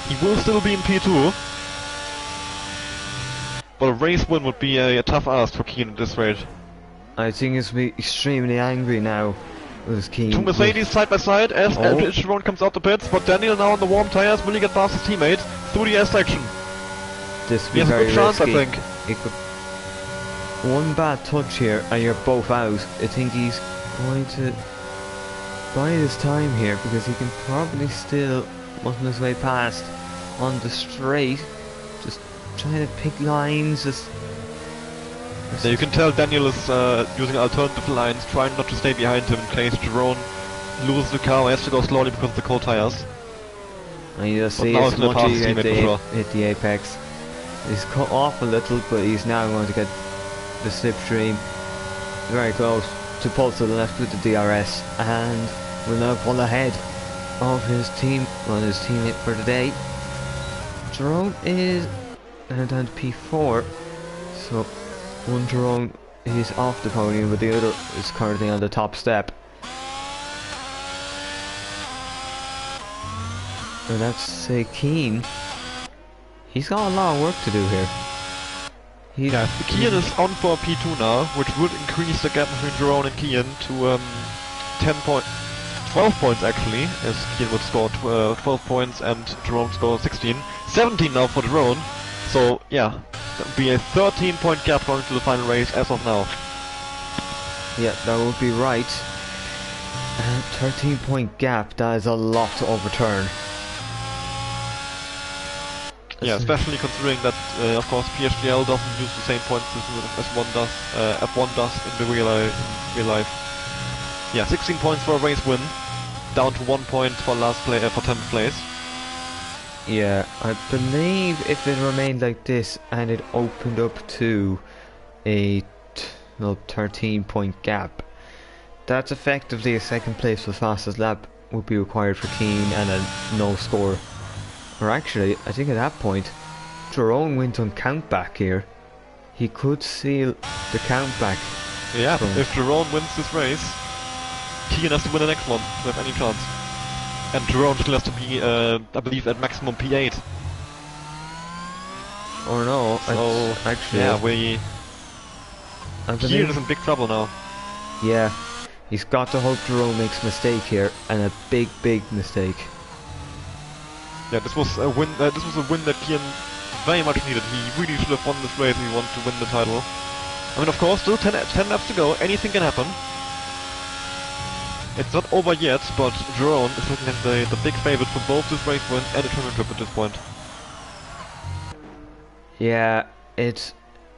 S2: He will still be in P2. But a race win would be a tough ask for Kian at this rate.
S1: I think he's be extremely angry now with his Keane.
S2: Two Mercedes side by side as Jerome comes out the pits, but Daniel now on the warm tires, will he get past his teammate through the S section?
S1: This would
S2: He
S1: be
S2: has a
S1: very
S2: good chance,
S1: risky.
S2: I think.
S1: It could one bad touch here and you're both out. I think he's going to bide his time here because he can probably still muscle his way past on the straight. Just trying to pick lines.
S2: Yeah, you can tell Daniel is using alternative lines, trying not to stay behind him in case Jerome loses the car or has to go slowly because of the cold tires.
S1: And you just
S2: But
S1: see
S2: now
S1: his
S2: it's gonna pass his
S1: smudgy
S2: teammate for
S1: hit the apex. He's cut off a little, but he's now going to get the slipstream very close to pull to the left with the DRS, and will now pull ahead of his team, well, his teammate for the day. Jerome is down to P4, so one Jerome is off the podium, but the other is currently on the top step. And that's say Keane. He's got a lot of work to do here.
S2: Yeah, Kian is on for P2 now, which would increase the gap between Jerome and Kian to 12 points actually, as Kian would score 12 points and Jerome score 16. 17 now for Jerome, so yeah, that would be a 13-point gap going to the final race as of now.
S1: Yeah, that would be right. 13-point gap, that is a lot to overturn.
S2: Yeah, especially considering that, of course, PSGL doesn't use the same point system as one does, F1 does in the real life. Yeah, 16 points for a race win, down to 1 point for last for 10th place.
S1: Yeah, I believe if it remained like this and it opened up to a 13-point gap, that's effectively a second place for fastest lap would be required for Keane and a no score. Or actually, I think at that point, Jerome wins on count back here. He could seal the count back.
S2: Yeah, if Jerome wins this race, Keane has to win the next one to have any chance. And Jerome still has to be, I believe, at maximum P8.
S1: Or no,
S2: so,
S1: actually...
S2: Yeah, Keane is in big trouble now.
S1: Yeah, he's got to hope Jerome makes a mistake here, and a big mistake.
S2: Yeah, this was a win. This was a win that Kian very much needed. He really should have won this race if he wanted to win the title. I mean, of course, still 10 laps to go. Anything can happen. It's not over yet, but Jerome is looking at the big favorite for both this race win and the championship at this point.
S1: Yeah,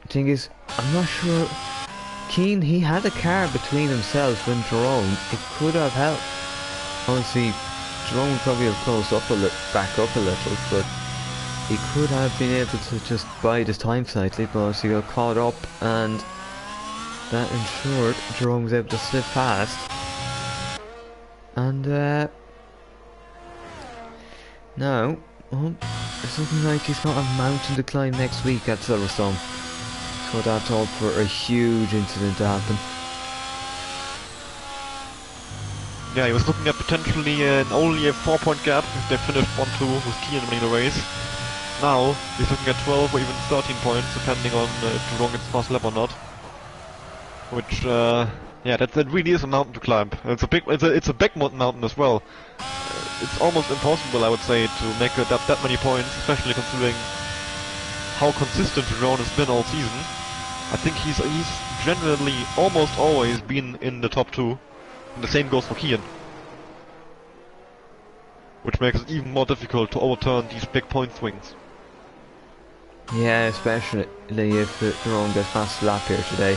S1: thing is, I'm not sure. Keane, he had a car between himself and Jerome. It could have helped. Honestly, Jerome would probably have closed up back up a little, but he could have been able to just bide his time slightly, but he got caught up, and that ensured Jerome was able to slip past. And now, it's looking like he's got a mountain to climb next week at Silverstone, so that's all for a huge incident to happen.
S2: Yeah, he was looking at potentially only a 4-point gap if they finished 1-2 with Kian winning the race. Now, he's looking at 12 or even 13 points, depending on if Jerome gets fast lap or not. Which, yeah, that really is a mountain to climb. It's a big mountain as well. It's almost impossible, I would say, to make that many points, especially considering how consistent Jerome has been all season. I think he's generally almost always been in the top 2. And the same goes for Kian. Which makes it even more difficult to overturn these big point swings.
S1: Yeah, especially if Jerome gets past the lap here today.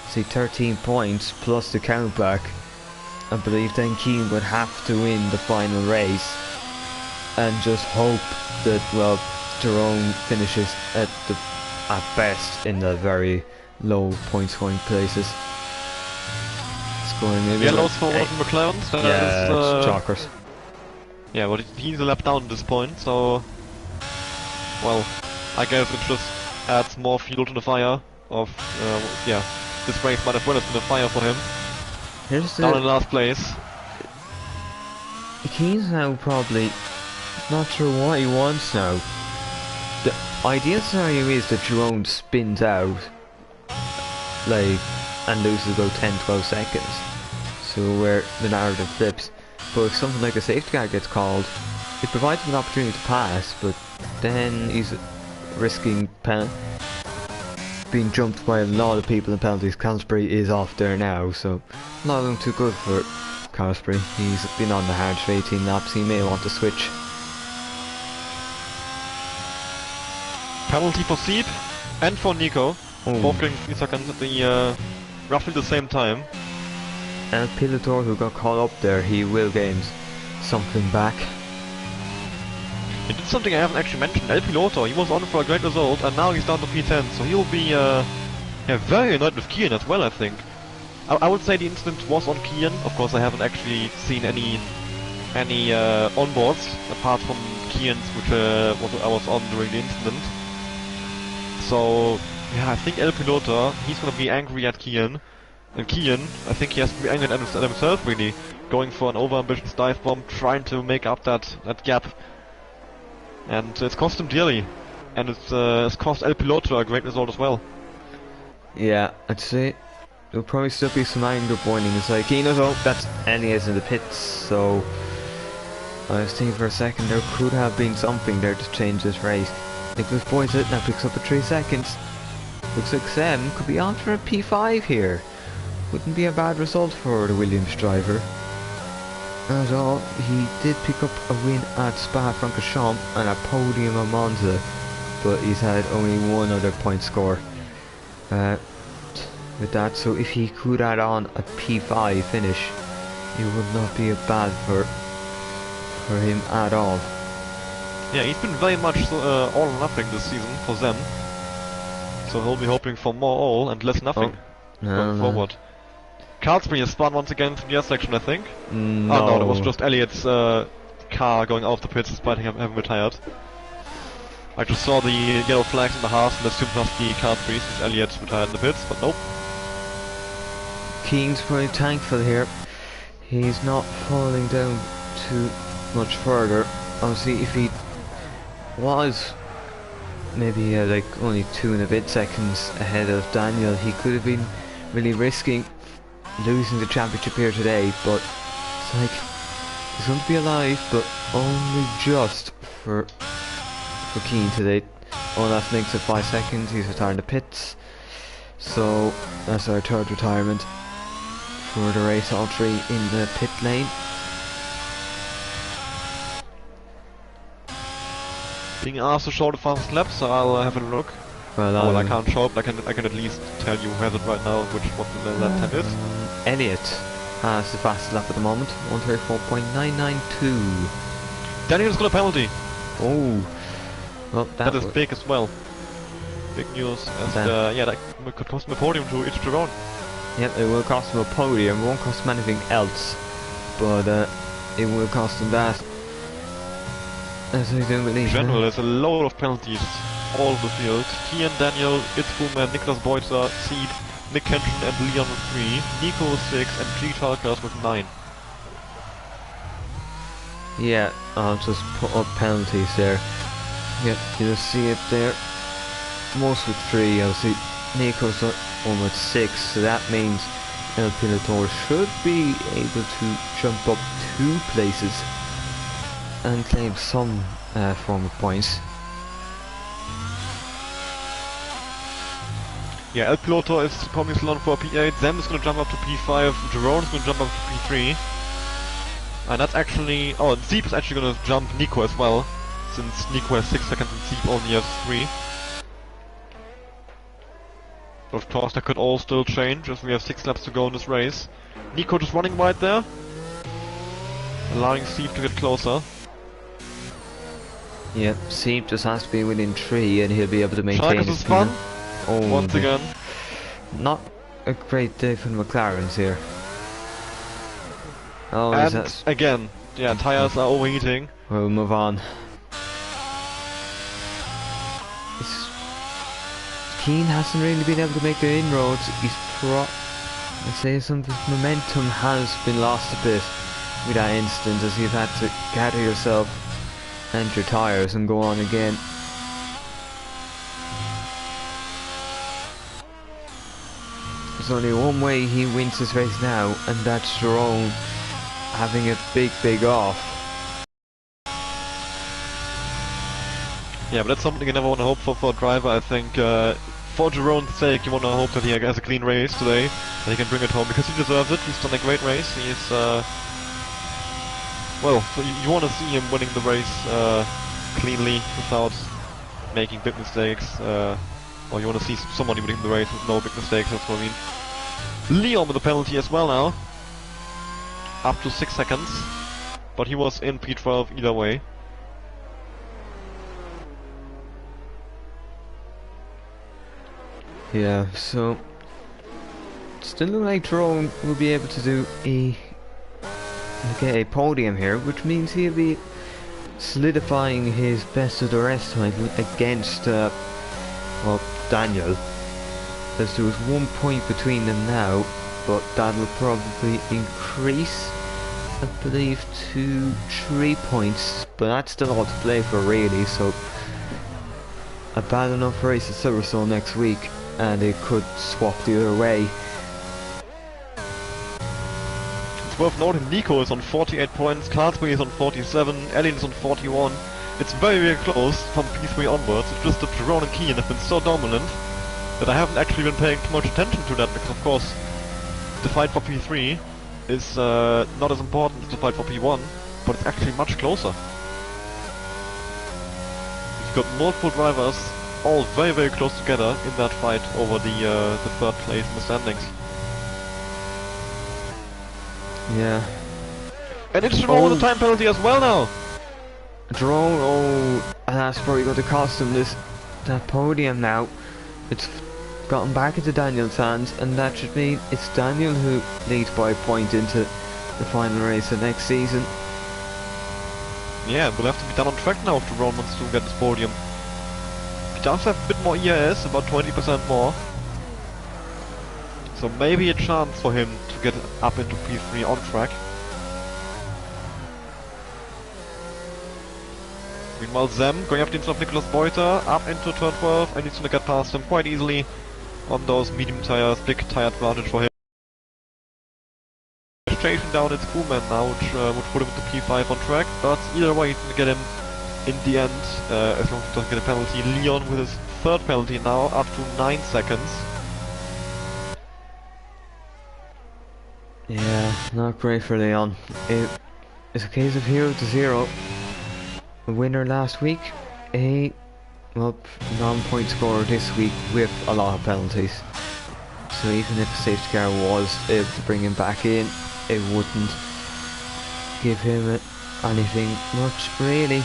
S1: See, 13 points plus the countback. I believe then Keane would have to win the final race and just hope that, well, Jerome finishes at best in the very low point scoring places. Scoring maybe
S2: Yellows for one of the McLarens.
S1: Yeah, it's chalkers.
S2: Yeah, but he's a lap down at this point, so well, I guess it just adds more fuel to the fire of yeah. This race might have well been a fire for him. Down in last place.
S1: Keane's now probably not sure what he wants now. The ideal scenario is that Jerome spins out, like, and loses about 10-12 seconds. So where the narrative flips. But if something like a safety car gets called, it provides him an opportunity to pass, but then he's risking being jumped by a lot of people in penalties. Cansbury is off there now, so not looking too good for Cansbury. He's been on the hard for 18 laps. He may want to switch.
S2: Penalty for Seep and for Nico.
S1: Oh.
S2: Both getting 3 seconds at the roughly the same time.
S1: El Pilotor, who got caught up there, he will gain something back.
S2: He did something I haven't actually mentioned. El Piloto, he was on for a great result, and now he's down to P10, so he'll be very annoyed with Kian as well, I think. I would say the incident was on Kian. Of course, I haven't actually seen any onboards apart from Kian's, which I was on during the incident. So yeah, I think El Piloto, he's gonna be angry at Kian. And Kian, I think he has to be angry at himself, really, going for an overambitious dive bomb, trying to make up that gap. And it's cost him dearly, and it's cost El Piloto a great result as well.
S1: Yeah, I'd say there'll probably still be some anger boiling inside. He knows, oh, that's Elias in the pits, so I was thinking for a second there could have been something there to change this race. Nicholas points it, now picks up at 3 seconds. Looks like Sam could be on for a P5 here. Wouldn't be a bad result for the Williams driver. As all, he did pick up a win at Spa-Francorchamps and a podium at Monza, but he's had only one other point score with that, so if he could add on a P5 finish, it would not be bad for him at all.
S2: Yeah, he's been very much all or nothing this season for them, so he'll be hoping for more all and less nothing going forward. Carlsbury has spun once again from the air section, I think.
S1: No.
S2: Oh no, that was just Elliot's car going out of the pits despite him having retired. I just saw the yellow flags in the half and assumed it must be Carlsbury since Elliot retired in the pits, but nope.
S1: Keen's very thankful here. He's not falling down too much further. Obviously, if he was maybe like only 2 and a bit seconds ahead of Daniel, he could have been really risking losing the championship here today, but it's like he's going to be alive, but only just for Keane today. Oh, that makes it 5 seconds. He's retiring the pits, so that's our 3rd retirement for the race. All 3 in the pit lane.
S2: Being asked to show the fastest lap, so I'll have a look. Well, I can't show it, but I can at least tell you who has it right now, what the lap time is.
S1: Elliot has the fastest lap at the moment, 134.992.
S2: Daniel's got a penalty.
S1: Oh, well,
S2: that is big as well. Big news, and yeah, that could cost him a podium to each their own.
S1: Yep, it will cost him a podium. It won't cost him anything else, but it will cost him that. As I don't believe.
S2: In general, there's a load of penalties all over the field. Kian, Daniel, Itzboom, and Niklas Beutzer, Seed, Nick Kenshin and Leon with 3, Nico with 6, and G. Talkers with 9.
S1: Yeah, I'll just put up penalties there. Yep, you'll see it there. Most with 3, I'll see Nico's one with 6, so that means El Pilotor should be able to jump up 2 places and claim some form of points.
S2: Yeah, El Piloto is probably still on for P8, Zem is gonna jump up to P5, Jeroen is gonna jump up to P3. And that's actually... oh, and Zeep is actually gonna jump Nico as well, since Nico has 6 seconds and Zeep only has 3. But of course that could all still change, as we have 6 laps to go in this race. Nico just running wide there, allowing Zeep to get closer.
S1: Yep, Seep just has to be within 3 and he'll be able to maintain his
S2: is fun.
S1: Oh,
S2: Once again.
S1: Not a great day for the McLarens here. Oh,
S2: and again, yeah, tires are overheating.
S1: We'll move on. Keane hasn't really been able to make the inroads. He's I'd say some of his momentum has been lost a bit with that instance, as you've had to gather yourself and your tires and go on again. There's only one way he wins this race now, and that's Jeroen having a big off.
S2: Yeah, but that's something you never want to hope for a driver. I think for Jerome's sake, you wanna hope that he has a clean race today, and he can bring it home, because he deserves it. He's done a great race. He's, well, so you wanna see him winning the race, cleanly, without making big mistakes, or you wanna see somebody winning the race with no big mistakes, that's what I mean. Leon with a penalty as well now. Up to 6 seconds. But he was in P12 either way.
S1: Yeah, so still look like Drone will be able to do get a podium here, which means he'll be solidifying his best of the rest title against well, Daniel. As there was 1 point between them now, but that'll probably increase, I believe, to 3 points, but that's still all to play for really, so a bad enough race at Silverstone next week and it could swap the other way.
S2: It's worth noting Nico is on 48 points, Carlsberg is on 47, Ellen is on 41. It's very, very close from P3 onwards. It's just that Jerome and Keane have been so dominant that I haven't actually been paying too much attention to that, because of course the fight for P3 is not as important as the fight for P1, but it's actually much closer. You've got multiple drivers all very, very close together in that fight over the third place in the standings.
S1: Yeah.
S2: And it's Jerome with a time penalty as well now!
S1: Jerome, oh, and that's probably going to cost him that podium now. It's gotten back into Daniel's hands, and that should mean it's Daniel who leads by a point into the final race of next season.
S2: Yeah, it will have to be done on track now if Jerome wants to get this podium. He does have a bit more ERS, about 20% more. So maybe a chance for him to get up into P3 on track. Meanwhile, Zem going up the inside of Nicholas Beuter, up into turn 12, and he's gonna get past him quite easily on those medium tires, big tire advantage for him. Chasing down its crewman now, which would put him into P5 on track, but either way he's gonna get him in the end, as long as he doesn't get a penalty. Leon with his third penalty now, up to 9 seconds.
S1: Yeah, not great for Leon. It's a case of 0 to 0. A winner last week, a non-point scorer this week with a lot of penalties. So even if a safety car was able to bring him back in, it wouldn't give him anything much really.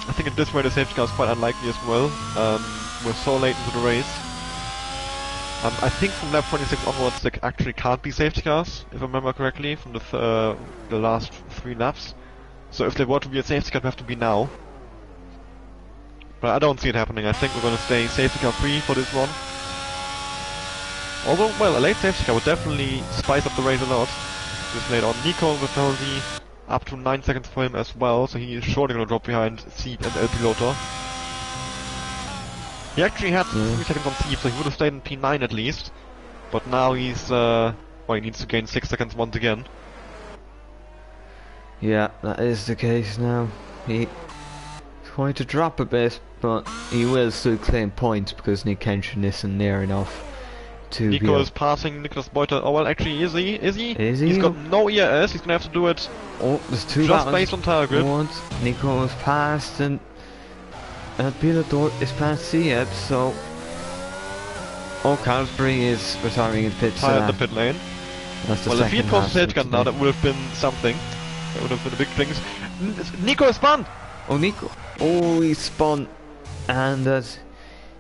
S2: I think in this way the safety car is quite unlikely as well. We're so late into the race. I think from lap 26 onwards there actually can't be safety cars, if I remember correctly, from the last 3 laps. So if there were to be a safety car, it would have to be now. But I don't see it happening. I think we're going to stay safety car free for this one. Although, well, a late safety car would definitely spice up the race a lot. Just laid on Nico with penalty, up to 9 seconds for him as well, so he is surely going to drop behind Sieb and El Piloto. He actually had 3 seconds on Sieb, so he would have stayed in P9 at least. But now he's, well, he needs to gain 6 seconds once again.
S1: Yeah, that is the case now. He's going to drop a bit, but he will still claim points because Nick Kenshin isn't near enough to
S2: Nico is passing Nicholas Beuter. Oh well, actually, is he? Is he?
S1: Is he?
S2: He's got no ERS. He's gonna have to do it.
S1: Oh, there's 2
S2: just
S1: battles.
S2: based on tire grip.
S1: Once Nico is passed and Piloto is past Sieb, so oh, Carlsberg is retiring in pit.
S2: Tire at the pit lane.
S1: That's the
S2: well, if he had
S1: second
S2: crossed the safety car now, that would have been something. That would have been a big thing. Nico is spun!
S1: Oh, Nico. Oh, he spun. And that's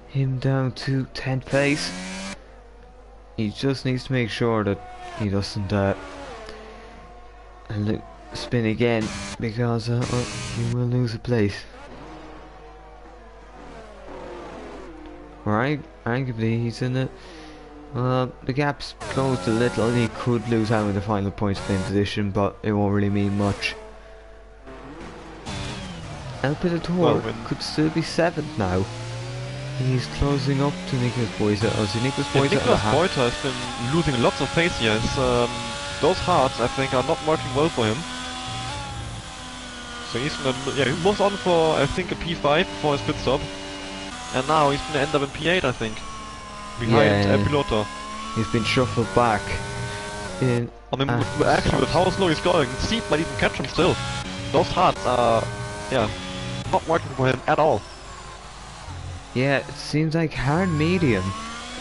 S1: him down to 10th place. He just needs to make sure that he doesn't spin again, because he will lose a place. Alright, arguably he's in it. The gap's closed a little, and he could lose out in the final points playing position, but it won't really mean much. El Piloto could still be 7th now. He's closing up to Nicholas Beuter. Nicholas
S2: Beuter has been losing lots of pace here. Those hards, I think, are not working well for him. So he's gonna, he was on for, I think, a P5 before his pit stop. and now he's gonna end up in P8, I think, behind
S1: Yeah.
S2: Piloto.
S1: He's been shuffled back. In.
S2: I mean, actually, with how slow he's going, Seed might even catch him still. Those hearts are, yeah, not working for him at all.
S1: Yeah, it seems like hard medium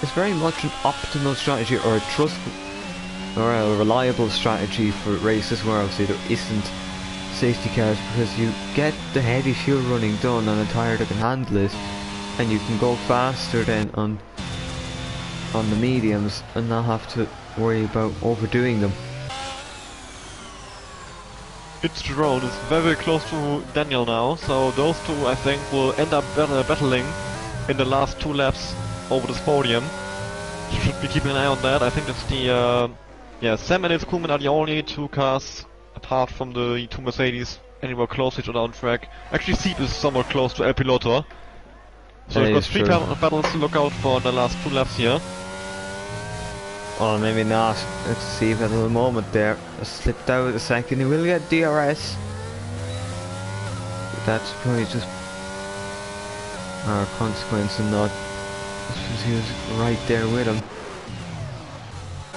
S1: is very much an optimal strategy, or a or a reliable strategy for races where obviously there isn't safety cars, because you get the heavy fuel running done on a tyre that can handle it, and you can go faster then on the mediums and not have to worry about overdoing them.
S2: It's Jerome is very close to Daniel now, so those two I think will end up battling in the last 2 laps over this podium. You should be keeping an eye on that. I think that's the yeah, Sam and his Kuhlmann are the only 2 cars apart from the 2 Mercedes anywhere close to each other on track. Actually, Seep is somewhat close to El Piloto. So
S1: That
S2: we've got
S1: is
S2: 3
S1: true.
S2: battles to look out for in the last 2 laps here.
S1: Or maybe not. Let's see if at the moment there slipped out a second. He will get DRS. But that's probably just our consequence and not. He was right there with him.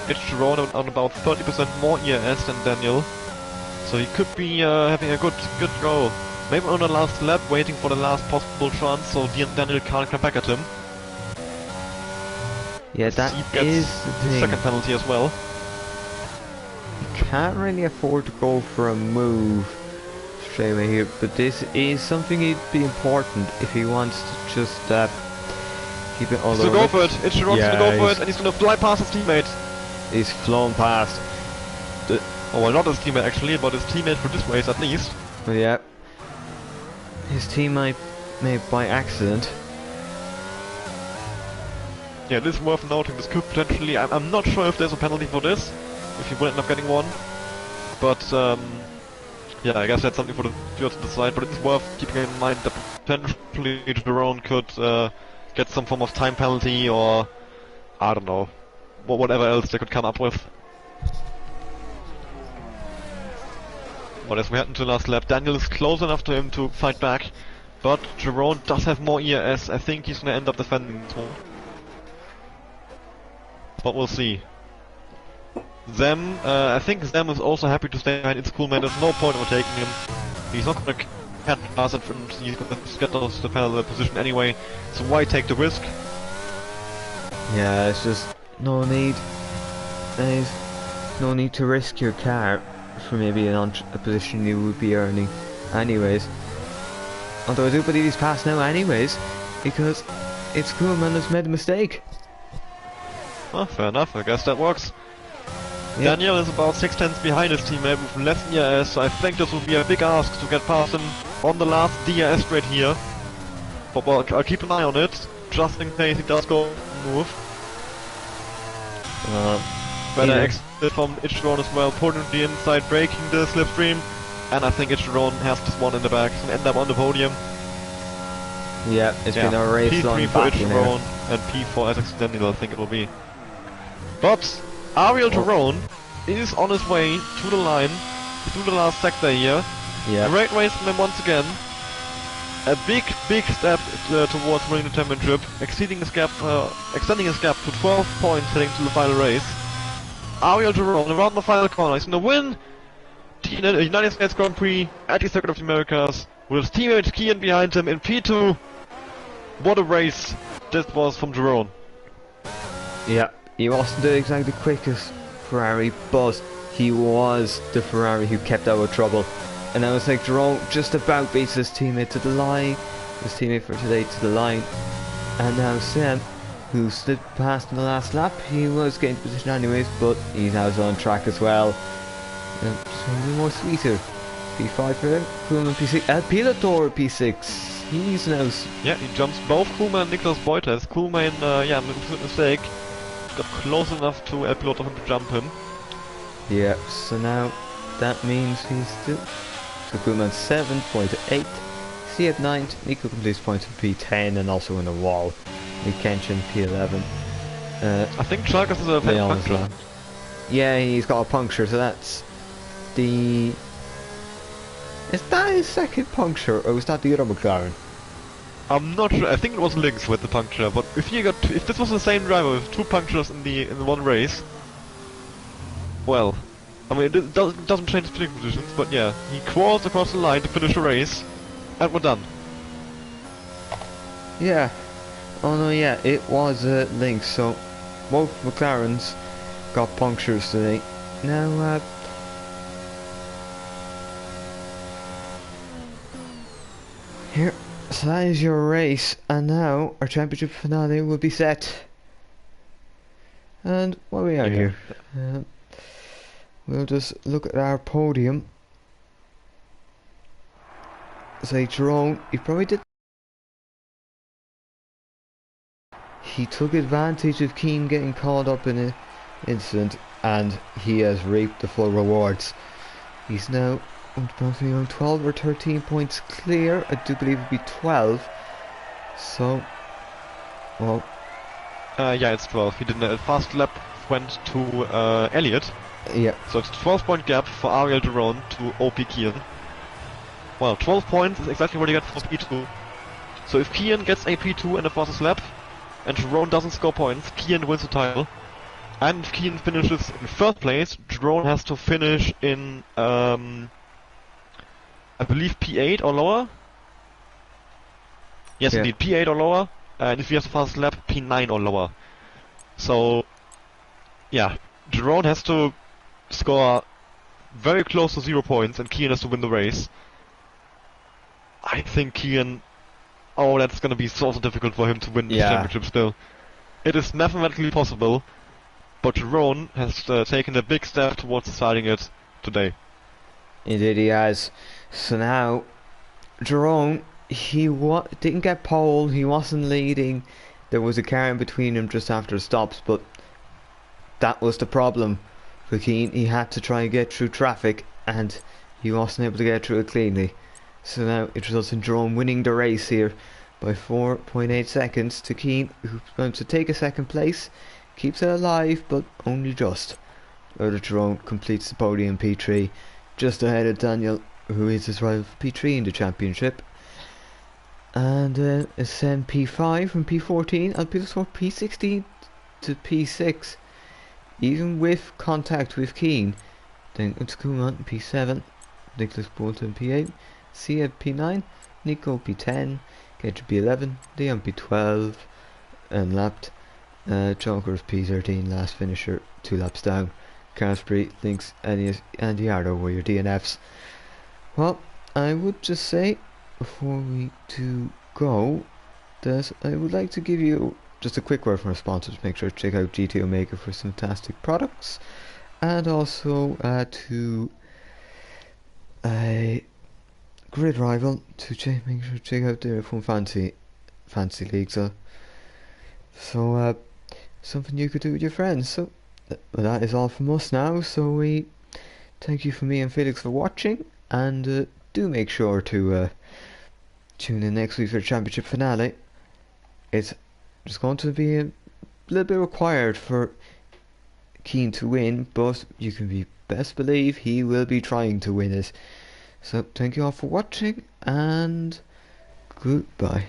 S2: It's Jerome on about 30% more ERS than Daniel. So he could be having a good go. Maybe on the last lap, waiting for the last possible chance so Daniel can't come back at him.
S1: Yeah, that
S2: Seep
S1: is
S2: gets
S1: the
S2: the
S1: thing.
S2: second penalty as well.
S1: You can't really afford to go for a move straight away here, but this is something he'd be important if he wants to just keep it all
S2: He's gonna go for it. It's Jerome's gonna go for it, and he's gonna fly past his teammate.
S1: He's flown past.
S2: Oh, well, not his teammate actually, but his teammate for this race at least.
S1: Well, yeah. His teammate made by accident.
S2: Yeah, this is worth noting. This could potentially... I'm not sure if there's a penalty for this, if he will end up getting one. But, yeah, I guess that's something for the viewer to decide, but it's worth keeping in mind that potentially Jerome could get some form of time penalty or... I don't know. Whatever else they could come up with. But as we head into the last lap, Daniel is close enough to him to fight back. But Jerome does have more ERS. I think he's gonna end up defending this one. But we'll see. Zem, I think Zem is also happy to stay behind. It's cool, man. There's no point of taking him. He's not gonna catch pass it from. He's gonna get those the penalty position anyway. So why take the risk?
S1: Yeah, it's just no need. There's no need to risk your car for maybe a position you would be earning anyways. Although I do believe he's passed now anyways, because it's cool, man has made a mistake.
S2: Well, fair enough. I guess that works.
S1: Yeah.
S2: Daniel is about 6 tenths behind his teammate with less DRS, so I think this will be a big ask to get past him on the last DRS straight here. But well, I'll keep an eye on it, just in case he does go move. Better exit from Ichiron as well, pulling the inside, breaking the slipstream, and I think Ichiron has this one in the back, and end up on the podium.
S1: Yeah, it's been a race long
S2: P3 for
S1: battle there.
S2: Ichiron, and P4 Alex Daniel, I think it will be. But Ariel Jerome is on his way to the line, through the last sector here.
S1: Yeah.
S2: Great race from him once again. A big step towards winning the championship, extending his gap to 12 points heading to the final race. Ariel Jerome around the final corner, he's gonna win the United States Grand Prix at the Circuit of the Americas with his teammate Kian behind him in P2. What a race this was from Jerome.
S1: Yeah, he wasn't the exactly quickest Ferrari, but he was the Ferrari who kept out of trouble. And I was like, Jerome just about beats his teammate to the line, his teammate for today to the line. And now Sam, who slipped past in the last lap, he was getting position anyways, but he's now on track as well. Just a little more sweeter. P5 for him, Kuhlmann P6, El Pilotor P6. He's now...
S2: Yeah, he jumps both Kuhlmann and Niklas Beuters. Kuhlmann, yeah, mistake. Got close enough to El Piloto to jump him.
S1: Yeah, so now that means he's still... So Kuhlmann 7.8, C at 9, Nico completes points for P10 and also in the wall. Kenshin P11.
S2: I think Chargas is a puncture.
S1: Yeah, he's got a puncture, so that's the... Is that his second puncture, or was that the other McLaren?
S2: I'm not sure. I think it was Lynx with the puncture, but if this was the same driver with two punctures in the one race, well, I mean it doesn't change the finishing positions, but yeah, he crawls across the line to finish the race, and we're done.
S1: Yeah. Oh no, yeah, it was Lynx. So both McLarens got punctures today. Now, here. So that is your race, and now our championship finale will be set. And what we are
S2: Yeah.
S1: here, we'll just look at our podium. Say Jerome, he probably did. He took advantage of Keane getting caught up in an incident, and he has reaped the full rewards. He's now approximately on 12 or 13 points clear. I do believe it'd be 12. So, well,
S2: Yeah, it's 12. He did a fast lap, went to Elliott,
S1: yeah,
S2: so it's a 12-point gap for Ariel Duron to OP Kian. Well, 12 points is exactly what he got for P2. So if Kian gets a P2 in the fastest lap, and Jerome doesn't score points, Kian wins the title. And if Kian finishes in third place, Jerome has to finish in, I believe P8 or lower? Yes,
S1: yeah,
S2: indeed, P8 or lower. And if he has the fastest lap, P9 or lower. So, yeah, Jerome has to score very close to 0 points, and Kian has to win the race. I think Kian... Oh, that's gonna be so difficult for him to win this
S1: yeah.
S2: championship still. It is mathematically possible, but Jerome has taken a big step towards deciding it today.
S1: Indeed he has. So now, Jerome, he didn't get pole, he wasn't leading. There was a car in between him just after the stops, but that was the problem for Keane. He had to try and get through traffic, and he wasn't able to get through it cleanly. So now it results in Jerome winning the race here by 4.8 seconds to Keane, who's going to take a second place. Keeps it alive, but only just. Other Jerome completes the podium P3, just ahead of Daniel, who is his rival for P3 in the championship. And it's P5 from P14, and people score P16 to P6. Even with contact with Keane. Then it's Kuman P7, Nicholas Bolton P8, Sia P9, Nico P10, Kedge P11, Leon P12, and lapped. Joker's P13, last finisher, 2 laps down. Casper, Lynx, and Yardo were your DNFs. Well, I would just say, before we do go, that I would like to give you just a quick word from our sponsors. Make sure to check out GT Omega for some fantastic products, and also to Grid Rival to make sure to check out their Fun Fancy Leagues. So something you could do with your friends. So that is all from us now. So we thank you from me and Felix for watching, and do make sure to tune in next week for the championship finale. It's just going to be a little bit required for Keane to win, but you can be best believe he will be trying to win it. So thank you all for watching, and goodbye.